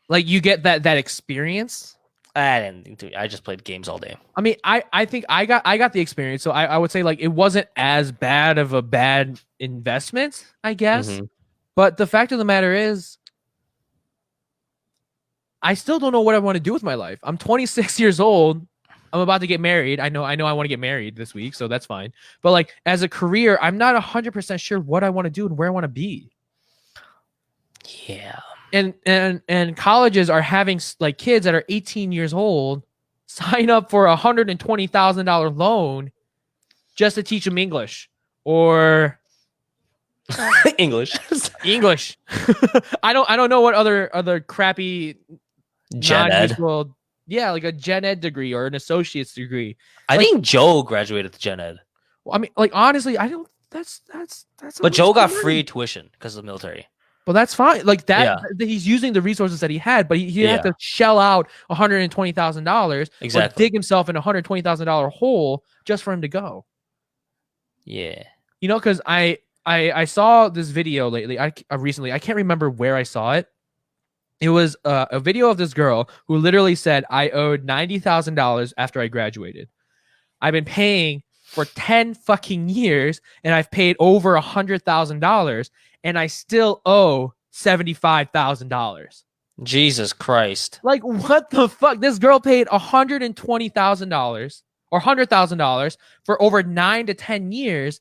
Like you get that experience. I didn't think to. I just played games all day. I mean, I think I got the experience, so I would say like it wasn't as bad of a bad investment, I guess. But the fact of the matter is, I still don't know what I want to do with my life. I'm 26 years old. I'm about to get married. I know I want to get married this week, so that's fine. But like as a career, I'm not 100% sure what I want to do and where I want to be. Yeah. And colleges are having like kids that are 18 years old sign up for $120,000 loan just to teach them English or English. I don't know what other crappy gen ed. Yeah, like a gen ed degree or an associate's degree. I think Joe graduated with gen ed. Well, I mean, like honestly, I don't. That's. But Joe got free tuition because of the military. Well, that's fine. Like that, he's using the resources that he had, but he had to shell out $120,000, exactly, or dig himself in a $120,000 hole just for him to go. Yeah, because I saw this video lately. Recently, I can't remember where I saw it. It was a video of this girl who literally said, "I owed $90,000 after I graduated. I've been paying for 10 fucking years, and I've paid over $100,000." And I still owe $75,000. Jesus Christ. Like, what the fuck? This girl paid $120,000 or $100,000 for over 9 to 10 years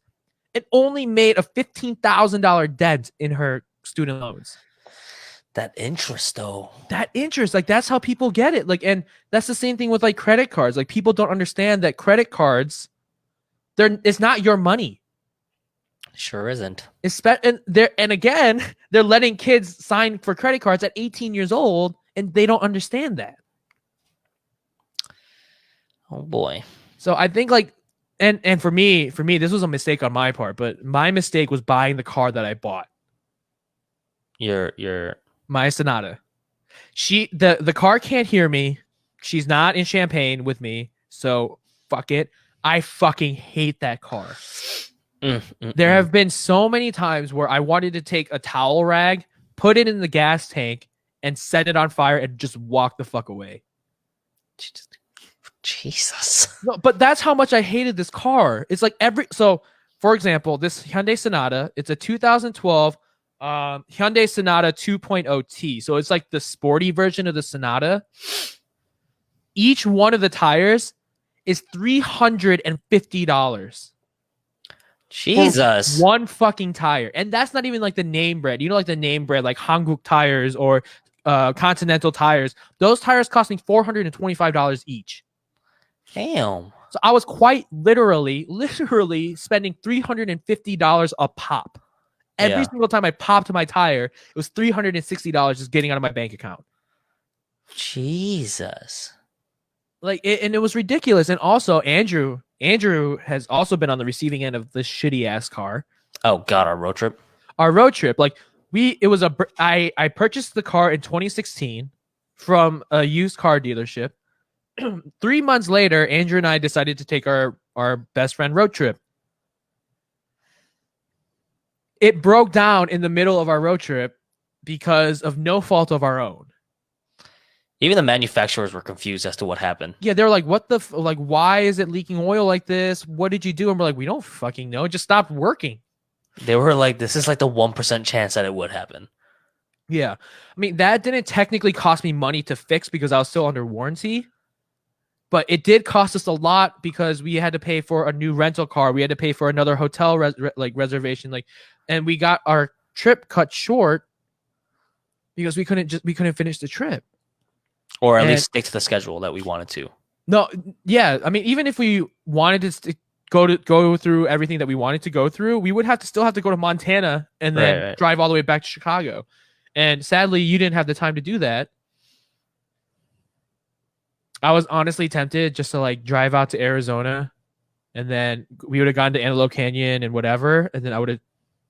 and only made a $15,000 dent in her student loans. That interest, though. That interest, like, that's how people get it. Like, and that's the same thing with like credit cards. Like, people don't understand that credit cards, it's not your money. Sure isn't. And again, they're letting kids sign for credit cards at 18 years old, and they don't understand that. Oh boy. So I think like, and for me, this was a mistake on my part, but my mistake was buying the car that I bought. Your My Sonata. The car can't hear me. She's not in Champaign with me, so fuck it. I fucking hate that car. There have been so many times where I wanted to take a towel rag, put it in the gas tank, and set it on fire and just walk the fuck away. Jesus. No, but that's how much I hated this car. It's like for example, this Hyundai Sonata, it's a 2012 Hyundai Sonata 2.0T. So it's like the sporty version of the Sonata. Each one of the tires is $350. Jesus. One fucking tire. And that's not even like the name brand. You know, like the name brand, like Hanguk tires or Continental tires. Those tires cost me $425 each. Damn. So I was quite literally spending $350 a pop. Every single time I popped my tire, it was $360 just getting out of my bank account. Jesus. And it was ridiculous. And also Andrew has also been on the receiving end of this shitty ass car. Oh God, our road trip. Like I purchased the car in 2016 from a used car dealership. 3 months later, Andrew and I decided to take our best friend road trip. It broke down in the middle of our road trip because of no fault of our own. Even the manufacturers were confused as to what happened. Yeah, they're like, "What the why is it leaking oil like this? What did you do?" And we're like, "We don't fucking know. It just stopped working." They were like, "This is like the 1% chance that it would happen." Yeah, I mean that didn't technically cost me money to fix because I was still under warranty, but it did cost us a lot because we had to pay for a new rental car. We had to pay for another hotel reservation, and we got our trip cut short because we couldn't finish the trip. Or at least stick to the schedule that we wanted to. No, yeah. I mean, even if we wanted to go through everything that we wanted to go through, we would still have to go to Montana and then drive all the way back to Chicago. And sadly, you didn't have the time to do that. I was honestly tempted just to drive out to Arizona, and then we would have gone to Antelope Canyon and whatever, and then I would have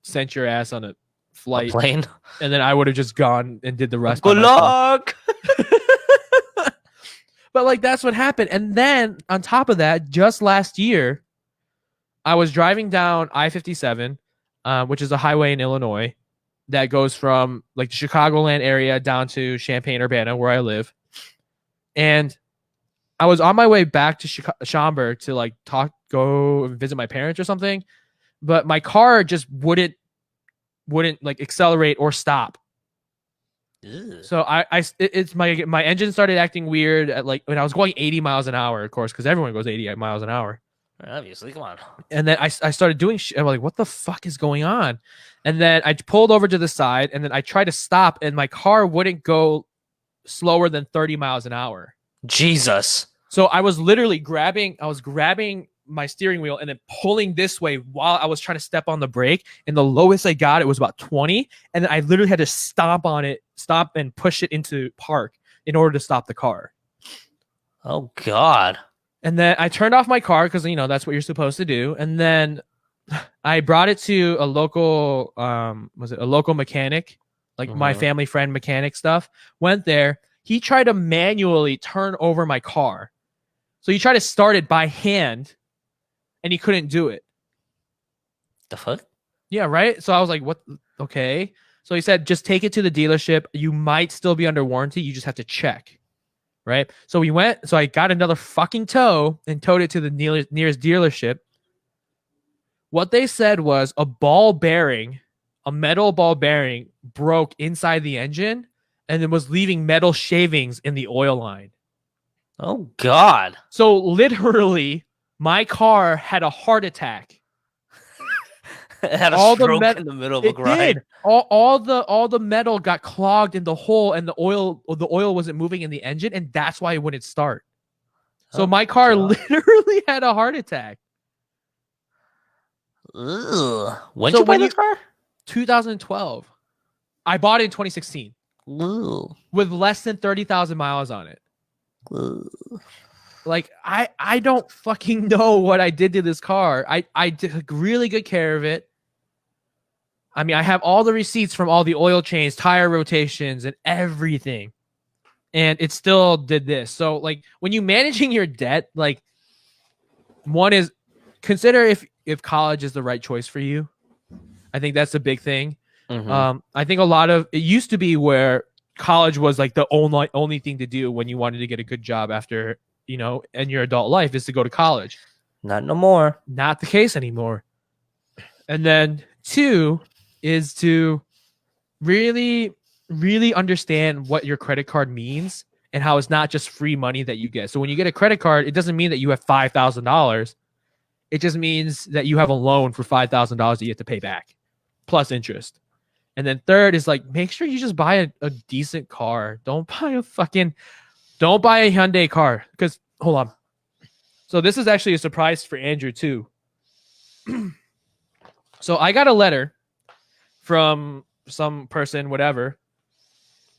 sent your ass on a flight, plane, and then I would have just gone and did the rest. Good luck. But that's what happened. And then on top of that, just last year, I was driving down I-57, which is a highway in Illinois that goes from the Chicagoland area down to Champaign-Urbana, where I live. And I was on my way back to Schaumburg to go visit my parents or something, but my car just wouldn't accelerate or stop. Ew. So it's my engine started acting weird at when I was going 80 miles an hour, of course, because everyone goes 80 miles an hour. Obviously, come on. And then I started doing shit. I'm like, what the fuck is going on? And then I pulled over to the side, and then I tried to stop, and my car wouldn't go slower than 30 miles an hour. Jesus. So I was literally grabbing my steering wheel and then pulling this way while I was trying to step on the brake, and the lowest I got, it was about 20, and then I literally had to stop and push it into park in order to stop the car. Oh God. And then I turned off my car because that's what you're supposed to do, and then I brought it to a local mechanic, my family friend mechanic stuff. Went there. He tried to manually turn over my car. So he tried to start it by hand, and he couldn't do it. The fuck? Yeah, right? So I was like, what? Okay. So he said, just take it to the dealership. You might still be under warranty. You just have to check. Right? So I got another fucking tow and towed it to the nearest dealership. What they said was a metal ball bearing broke inside the engine and then was leaving metal shavings in the oil line. Oh God. So literally my car had a heart attack. It had a stroke in the middle of a grind. Did. All the metal got clogged in the hole, and the oil wasn't moving in the engine, and that's why it wouldn't start. So my car literally had a heart attack. Ugh. When did you buy this car? 2012. I bought it in 2016. Ugh. With less than 30,000 miles on it. Ugh. I don't fucking know what I did to this car. I took really good care of it. I mean, I have all the receipts from all the oil change, tire rotations, and everything. And it still did this. So, like, when you managing your debt, like, one is consider if college is the right choice for you. I think that's a big thing. I think a lot of it used to be where college was like the only thing to do when you wanted to get a good job after, you know, in your adult life is to go to college. Not no more. Not the case anymore. And then 2 is to really, really understand what your credit card means and how it's not just free money that you get. So when you get a credit card, it doesn't mean that you have $5,000. It just means that you have a loan for $5,000 that you have to pay back plus interest. And then 3rd is like, make sure you just buy a decent car. Don't buy a Hyundai car. Because hold on. So this is actually a surprise for Andrew too. So I got a letter from some person, whatever.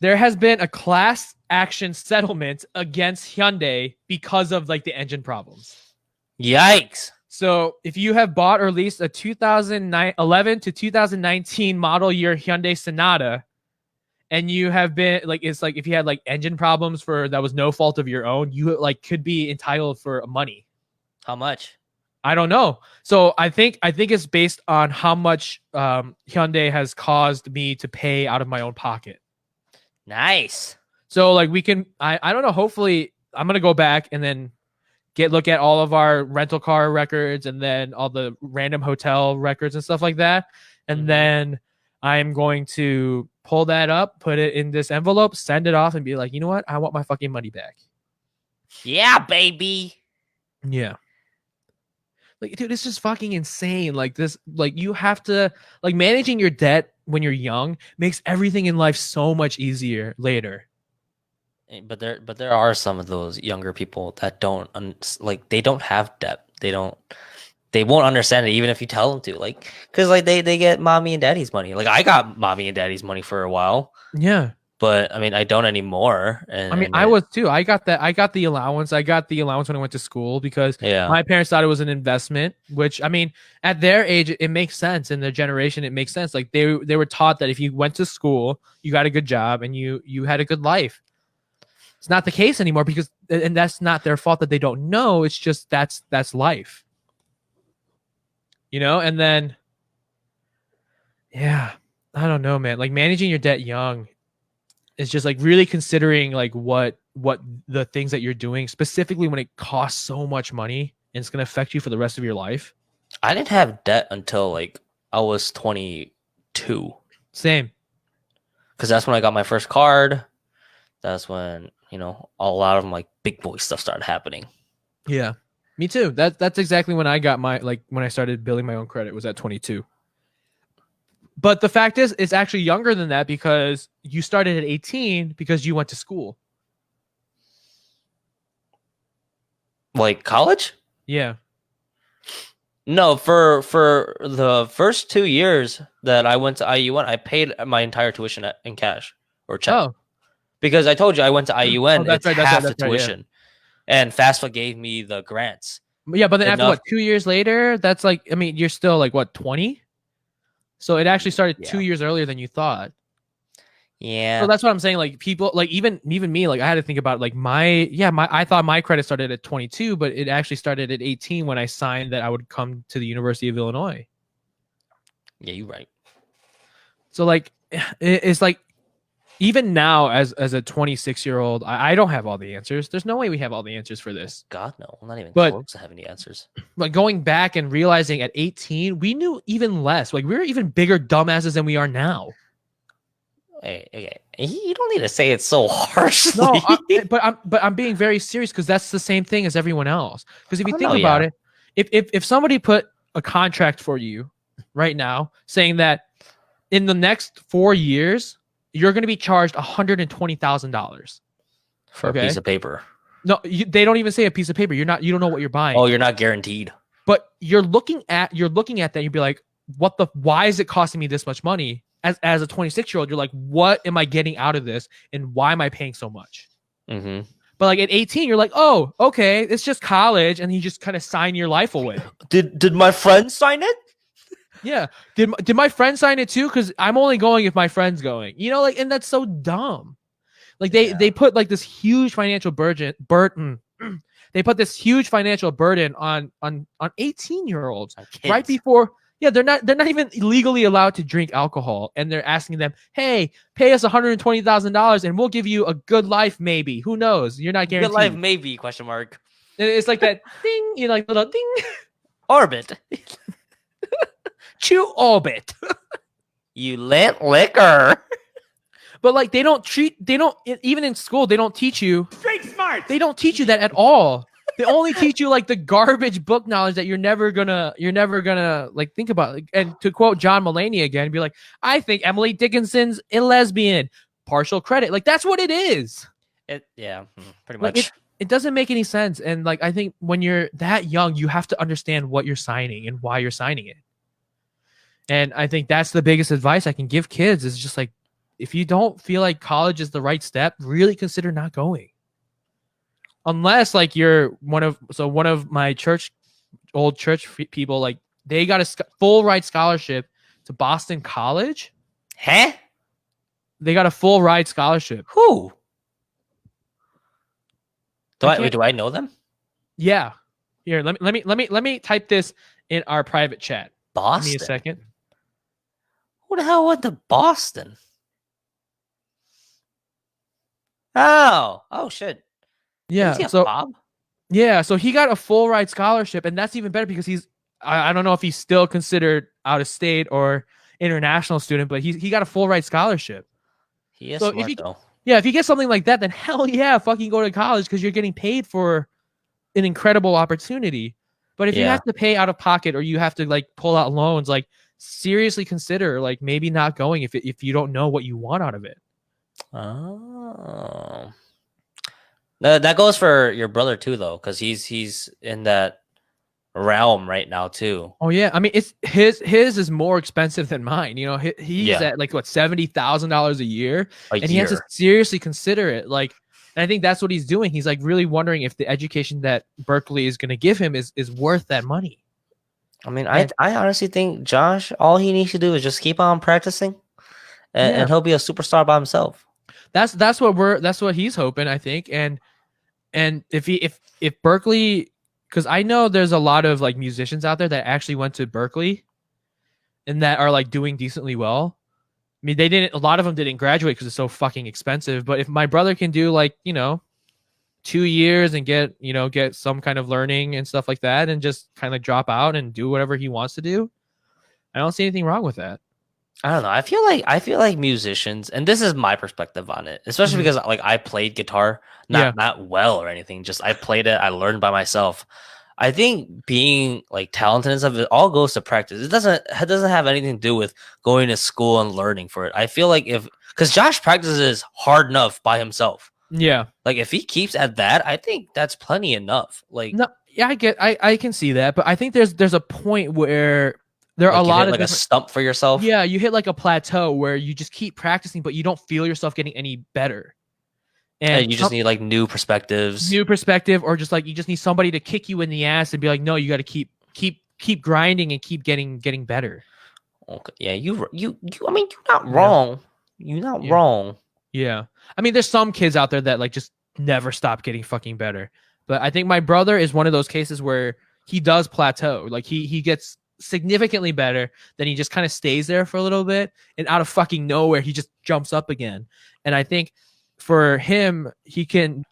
There has been a class action settlement against Hyundai because of like the engine problems. Yikes. So if you have bought or leased a 2011 to 2019 model year Hyundai Sonata, and you have been like, it's like if you had like engine problems that was no fault of your own, you like could be entitled for money. How much? I don't know. So I think it's based on how much Hyundai has caused me to pay out of my own pocket. Nice. So like we can, I don't know. Hopefully I'm going to go back and then look at all of our rental car records and then all the random hotel records and stuff like that. And then I'm going to pull that up, put it in this envelope, send it off and be like, you know what? I want my fucking money back. Yeah, baby. Yeah. Like, dude, it's just fucking insane. Like this, like you have to like managing your debt when you're young makes everything in life so much easier later. But there are some of those younger people that don't they don't have debt. They won't understand it even if you tell them to. Like, because like they get mommy and daddy's money. Like I got mommy and daddy's money for a while. Yeah. But I mean, I don't anymore. And I mean, I was too. I got that. I got the allowance. I got the allowance when I went to school because my parents thought it was an investment. Which I mean, at their age, it makes sense. In their generation, it makes sense. Like they were taught that if you went to school, you got a good job and you had a good life. It's not the case anymore and that's not their fault that they don't know. It's just that's life. You know, and then yeah, I don't know, man. Like managing your debt young. It's just like really considering like what the things that you're doing, specifically when it costs so much money and it's going to affect you for the rest of your life. I didn't have debt until like I was 22. Same. Because that's when I got my first card. That's when, you know, a lot of like big boy stuff started happening. Yeah, me too. That's exactly when I got when I started building my own credit was at 22. But the fact is, it's actually younger than that because you started at 18 because you went to school. Like college? Yeah. No, for the first 2 years that I went to IUN, I paid my entire tuition in cash or check. Oh. Because I told you I went to IUN, it's half the tuition. Yeah. And FAFSA gave me the grants. Yeah, but then after 2 years later, that's like, I mean, you're still like, 20? So it actually started 2 years earlier than you thought. Yeah. So that's what I'm saying. Like people, like even me, like I had to think about like I thought my credit started at 22, but it actually started at 18 when I signed that I would come to the University of Illinois. Yeah, you're right. So like, it's like, even now as a 26-year-old, I don't have all the answers. There's no way we have all the answers for this. God, no. I'm not even close to having the answers. But going back and realizing at 18, we knew even less. Like we were even bigger dumbasses than we are now. Hey, you don't need to say it so harshly. No, but I'm being very serious because that's the same thing as everyone else. Because if you think about it, if somebody put a contract for you right now saying that in the next 4 years, you're going to be charged $120,000 for a piece of paper. No, they don't even say a piece of paper. You don't know what you're buying. Oh, you're not guaranteed. But you're looking at that. You'd be like, why is it costing me this much money? As a 26-year-old, you're like, what am I getting out of this? And why am I paying so much? Mm-hmm. But like at 18, you're like, oh, okay, it's just college. And you just kind of sign your life away. Did my friend sign it? Yeah. Did my friend sign it too? Because I'm only going if my friend's going. You know, like, and that's so dumb. Like they put like this huge financial burden. They put this huge financial burden on 18-year-olds right before. Yeah, they're not even legally allowed to drink alcohol, and they're asking them, "Hey, pay us $120,000, and we'll give you a good life. Maybe, who knows? You're not guaranteed. Good life, maybe? Question mark. It's like that ding, you know, like little ding. Orbit. Chew orbit. You lit liquor. But like they don't even in school they don't teach you street smart. They don't teach you that at all. They only teach you like the garbage book knowledge that you're never gonna like think about. And to quote John Mulaney again, be like, I think Emily Dickinson's a lesbian. Partial credit. Like that's what it is. Pretty much. It doesn't make any sense. And like I think when you're that young, you have to understand what you're signing and why you're signing it. And I think that's the biggest advice I can give kids is just like, if you don't feel like college is the right step, really consider not going. Unless like you're one of my old church people, like they got a full ride scholarship to Boston College. Huh? They got a full ride scholarship. Who? Do I know them? Yeah. Here, let me type this in our private chat. Boston. Give me a second. Who the hell went to Boston? Oh shit. Yeah. So Bob? Yeah, so he got a full ride scholarship, and that's even better because he's I don't know if he's still considered out of state or international student, but he got a full ride scholarship. He is smart though. Yeah, if you get something like that, then hell yeah, fucking go to college because you're getting paid for an incredible opportunity. But if you have to pay out of pocket or you have to like pull out loans, like seriously consider like maybe not going if you don't know what you want out of it. Oh, that goes for your brother too, though, because he's in that realm right now too. Oh yeah, I mean it's his is more expensive than mine. You know, he's at like what $70,000 a year, he has to seriously consider it. Like, and I think that's what he's doing. He's like really wondering if the education that Berkeley is going to give him is worth that money. I mean, I honestly think Josh, all he needs to do is just keep on practicing, and he'll be a superstar by himself. That's what he's hoping, I think. And if Berkeley, because I know there's a lot of like musicians out there that actually went to Berkeley and that are like doing decently well. I mean, a lot of them didn't graduate because it's so fucking expensive. But if my brother can do like, 2 years and get some kind of learning and stuff like that and just kind of drop out and do whatever he wants to do, I don't see anything wrong with that. I don't know. I feel like musicians, and this is my perspective on it, especially because like I played guitar, not well or anything. Just I played it, I learned by myself. I think being like talented and stuff, it all goes to practice. It doesn't have anything to do with going to school and learning for it. I feel like because Josh practices hard enough by himself. Yeah. Like if he keeps at that, I think that's plenty enough. Like no, yeah, I can see that, but I think there's a point where there are a lot of like a stump for yourself. Yeah, you hit like a plateau where you just keep practicing, but you don't feel yourself getting any better. And you just need like new perspective, or just like you just need somebody to kick you in the ass and be like, no, you got to keep grinding and keep getting better. Okay. Yeah, you. I mean, you're not wrong. You're not wrong. Yeah. I mean, there's some kids out there that like just never stop getting fucking better. But I think my brother is one of those cases where he does plateau. Like he gets significantly better, then he just kind of stays there for a little bit, and out of fucking nowhere he just jumps up again. And I think for him, he can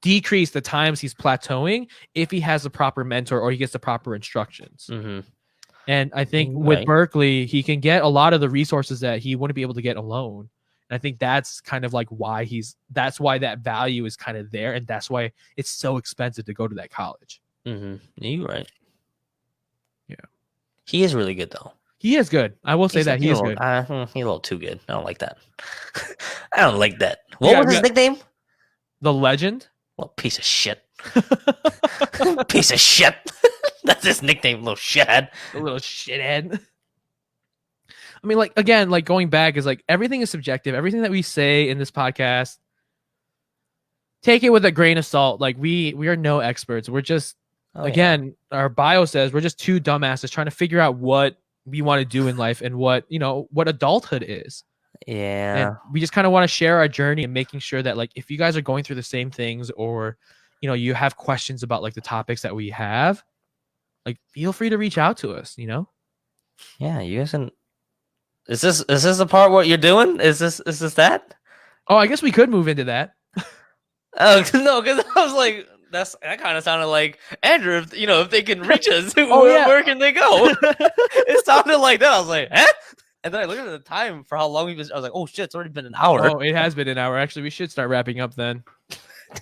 decrease the times he's plateauing if he has the proper mentor or he gets the proper instructions. And I think with Berkeley, he can get a lot of the resources that he wouldn't be able to get alone. And I think that's kind of like why that's why that value is kind of there, and that's why it's so expensive to go to that college. You're right. Yeah, he is really good though. He is good. I will say that he is good. He's a little too good. I don't like that. I don't like that. What was his nickname? The Legend. Little piece of shit. Piece of shit. That's his nickname, little shithead. A little shithead. I mean, like, again, like going back is like everything is subjective. Everything that we say in this podcast, take it with a grain of salt. Like we are no experts. We're just again, our bio says we're just two dumbasses trying to figure out what we want to do in life and what adulthood is. Yeah. And we just kind of want to share our journey and making sure that like if you guys are going through the same things or you have questions about like the topics that we have, like feel free to reach out to us, Yeah, you guys can. Is this the part what you're doing? Is this that? Oh, I guess we could move into that. Oh no, because I was like, that kind of sounded like Andrew. If they can reach us, where can they go? It sounded like that. I was like, eh? And then I looked at the time for how long we've been. I was like, oh shit, it's already been an hour. Oh, it has been an hour. Actually, we should start wrapping up then.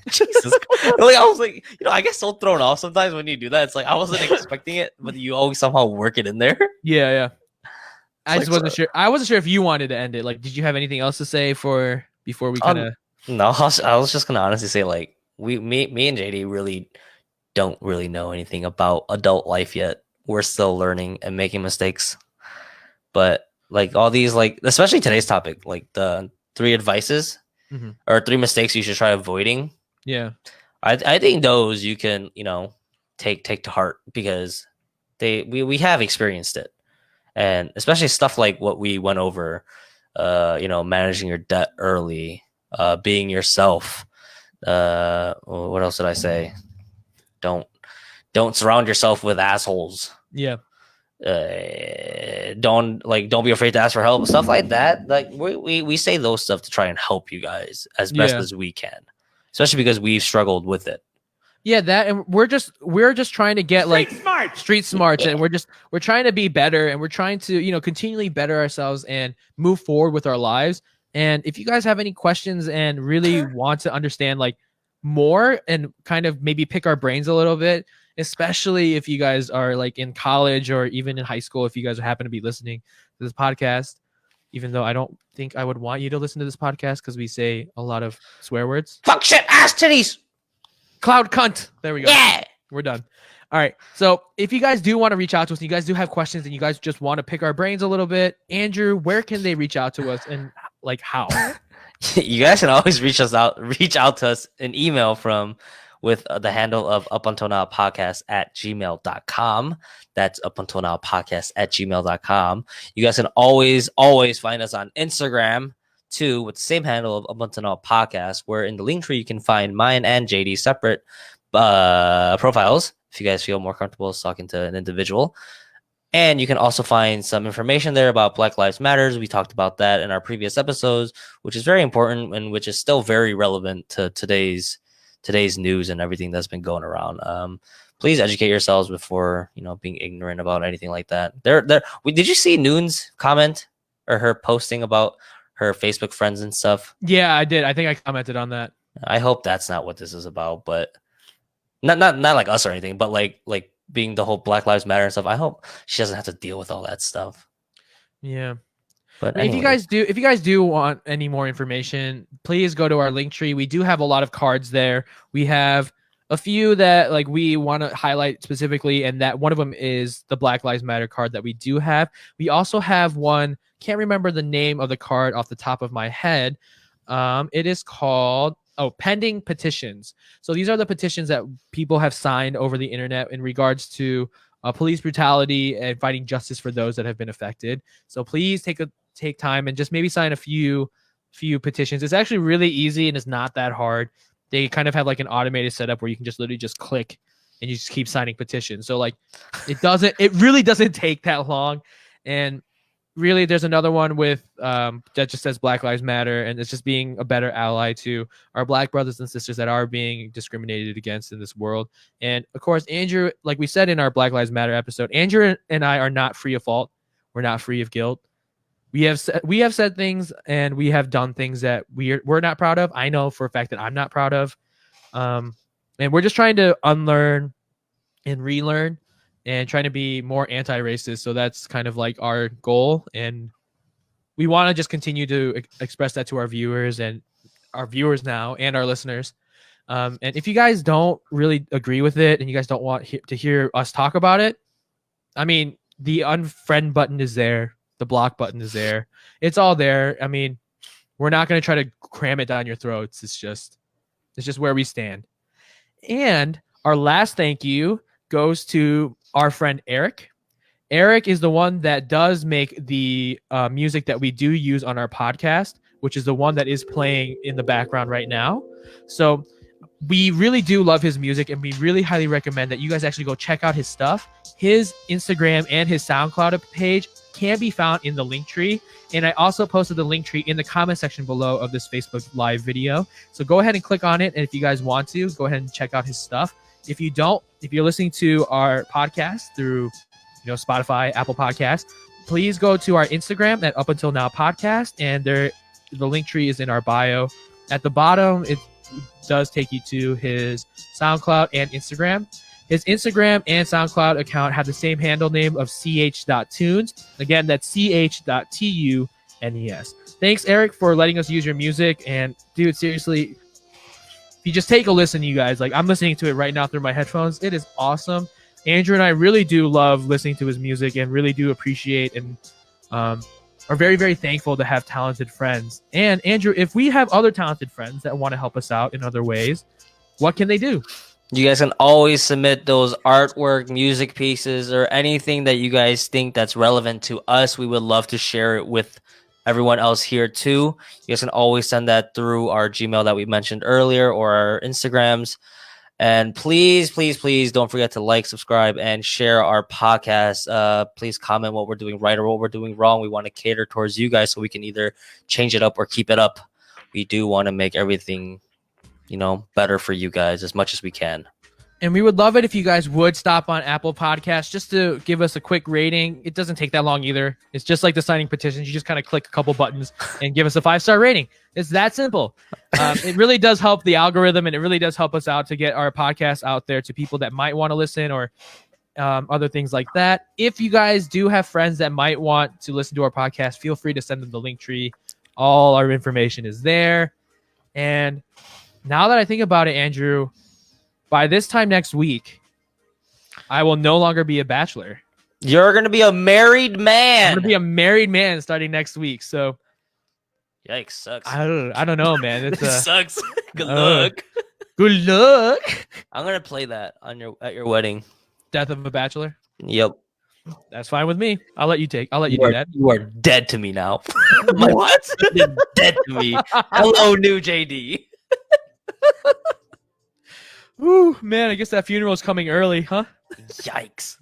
Jesus. Like I was like, I get so thrown off sometimes when you do that. It's like I wasn't expecting it, but you always somehow work it in there. Yeah. I just wasn't sure. I wasn't sure if you wanted to end it. Like, did you have anything else to say before we kind of? No, I was just gonna honestly say like me and JD really don't really know anything about adult life yet. We're still learning and making mistakes. But like all these, like especially today's topic, like the 3 advices or 3 mistakes you should try avoiding. Yeah, I think those you can take to heart because we have experienced it, and especially stuff like what we went over, managing your debt early, being yourself. What else did I say? Don't surround yourself with assholes. Yeah. Don't be afraid to ask for help, stuff like that. Like we say those stuff to try and help you guys as best as we can, especially because we've struggled with it. Yeah, that, and we're just trying to get street smarts, and we're trying to be better, and we're trying to continually better ourselves and move forward with our lives. And if you guys have any questions and really want to understand like more and kind of maybe pick our brains a little bit, especially if you guys are like in college or even in high school, if you guys happen to be listening to this podcast, even though I don't think I would want you to listen to this podcast because we say a lot of swear words. Fuck, shit, ass, titties. Cloud cunt. There we go. Yeah. We're done. All right. So if you guys do want to reach out to us, and you guys do have questions and you guys just want to pick our brains a little bit, Andrew, where can they reach out to us and like how? You guys can always reach out to us an email with the handle of upuntilnowpodcast@gmail.com. That's upuntilnowpodcast@gmail.com. You guys can always find us on Instagram too with the same handle of upuntilnowpodcast, where in the link tree you can find mine and JD's separate profiles if you guys feel more comfortable talking to an individual. And you can also find some information there about Black Lives Matters. We talked about that in our previous episodes, which is very important and which is still very relevant to today's news and everything that's been going around. Please educate yourselves before being ignorant about anything like that. Did you see Noon's comment or her posting about her Facebook friends and stuff? Yeah, I did. I think I commented on that. I hope that's not what this is about, but not like us or anything, but like being the whole Black Lives Matter and stuff. I hope she doesn't have to deal with all that stuff. Yeah. But if you guys do want any more information, please go to our link tree. We do have a lot of cards there. We have a few that like we want to highlight specifically, and that one of them is the Black Lives Matter card that we do have. We also have one, can't remember the name of the card off the top of my head. It is called pending petitions. So these are the petitions that people have signed over the internet in regards to police brutality and fighting justice for those that have been affected. So please take time and just maybe sign a few petitions. It's actually really easy and it's not that hard. They kind of have like an automated setup where you can just literally just click and you just keep signing petitions. So like it really doesn't take that long. And really, there's another one with that just says Black Lives Matter, and it's just being a better ally to our Black brothers and sisters that are being discriminated against in this world. And of course, Andrew, like we said in our Black Lives Matter episode, Andrew and I are not free of fault. We're not free of guilt. We have said things and we have done things that we're not proud of. I know for a fact that I'm not proud of. And we're just trying to unlearn and relearn and trying to be more anti-racist. So that's kind of like our goal. And we want to just continue to express that to our viewers and our viewers now and our listeners. And if you guys don't really agree with it and you guys don't want to hear us talk about it, I mean, the unfriend button is there. The block button is there. It's all there. I mean, we're not going to try to cram it down your throats. It's just where we stand. And our last thank you goes to our friend Eric. Eric is the one that does make the music that we do use on our podcast, which is the one that is playing in the background right now. So we really do love his music, and we really highly recommend that you guys actually go check out his stuff. His Instagram and his SoundCloud page can be found in the link tree. And I also posted the link tree in the comment section below of this Facebook Live video. So go ahead and click on it. And if you guys want to, go ahead and check out his stuff. If you don't, if you're listening to our podcast through Spotify, Apple Podcasts, please go to our Instagram at Up Until Now Podcast. And the link tree is in our bio. At the bottom, it does take you to his SoundCloud and Instagram. His Instagram and SoundCloud account have the same handle name of ch.tunes. Again, that's ch.tunes. Thanks, Eric, for letting us use your music. And dude, seriously, if you just take a listen, you guys, like I'm listening to it right now through my headphones. It is awesome. Andrew and I really do love listening to his music and really do appreciate and are very, very thankful to have talented friends. And Andrew, if we have other talented friends that want to help us out in other ways, what can they do? You guys can always submit those artwork, music pieces, or anything that you guys think that's relevant to us. We would love to share it with everyone else here too. You guys can always send that through our Gmail that we mentioned earlier or our Instagrams. And please, please, please don't forget to like, subscribe, and share our podcast. Please comment what we're doing right or what we're doing wrong. We want to cater towards you guys so we can either change it up or keep it up. We do want to make everything, better for you guys as much as we can. And we would love it if you guys would stop on Apple Podcasts just to give us a quick rating. It doesn't take that long either. It's just like the signing petitions. You just kind of click a couple buttons and give us a 5-star rating. It's that simple. It really does help the algorithm, and it really does help us out to get our podcast out there to people that might want to listen or other things like that. If you guys do have friends that might want to listen to our podcast, feel free to send them the link tree. All our information is there. And now that I think about it, Andrew, by this time next week, I will no longer be a bachelor. You're going to be a married man. I'm going to be a married man starting next week. So, yikes, sucks. I don't know, man. It sucks. Good luck. Good luck. I'm going to play that at your wedding. Death of a bachelor? Yep. That's fine with me. I'll let you do that. You are dead to me now. What? You're dead to me. Hello, new JD. Ooh, man, I guess that funeral is coming early, huh? Yikes.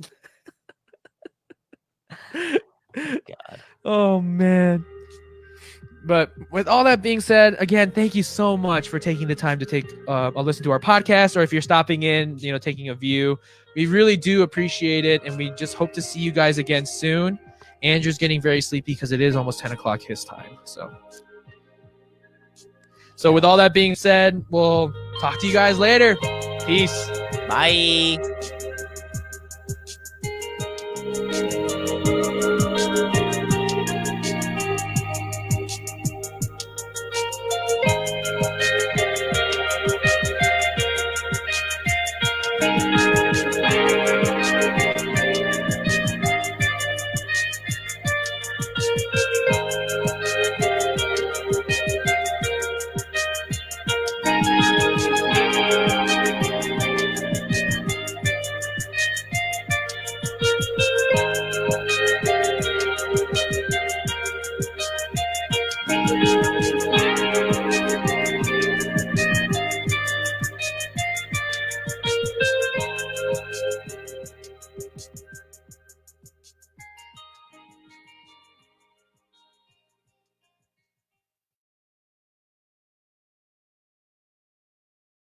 God. Oh, man. But with all that being said, again, thank you so much for taking the time to take a listen to our podcast, or if you're stopping in, taking a view. We really do appreciate it, and we just hope to see you guys again soon. Andrew's getting very sleepy because it is almost 10 o'clock his time. So with all that being said, we'll talk to you guys later. Peace. Bye.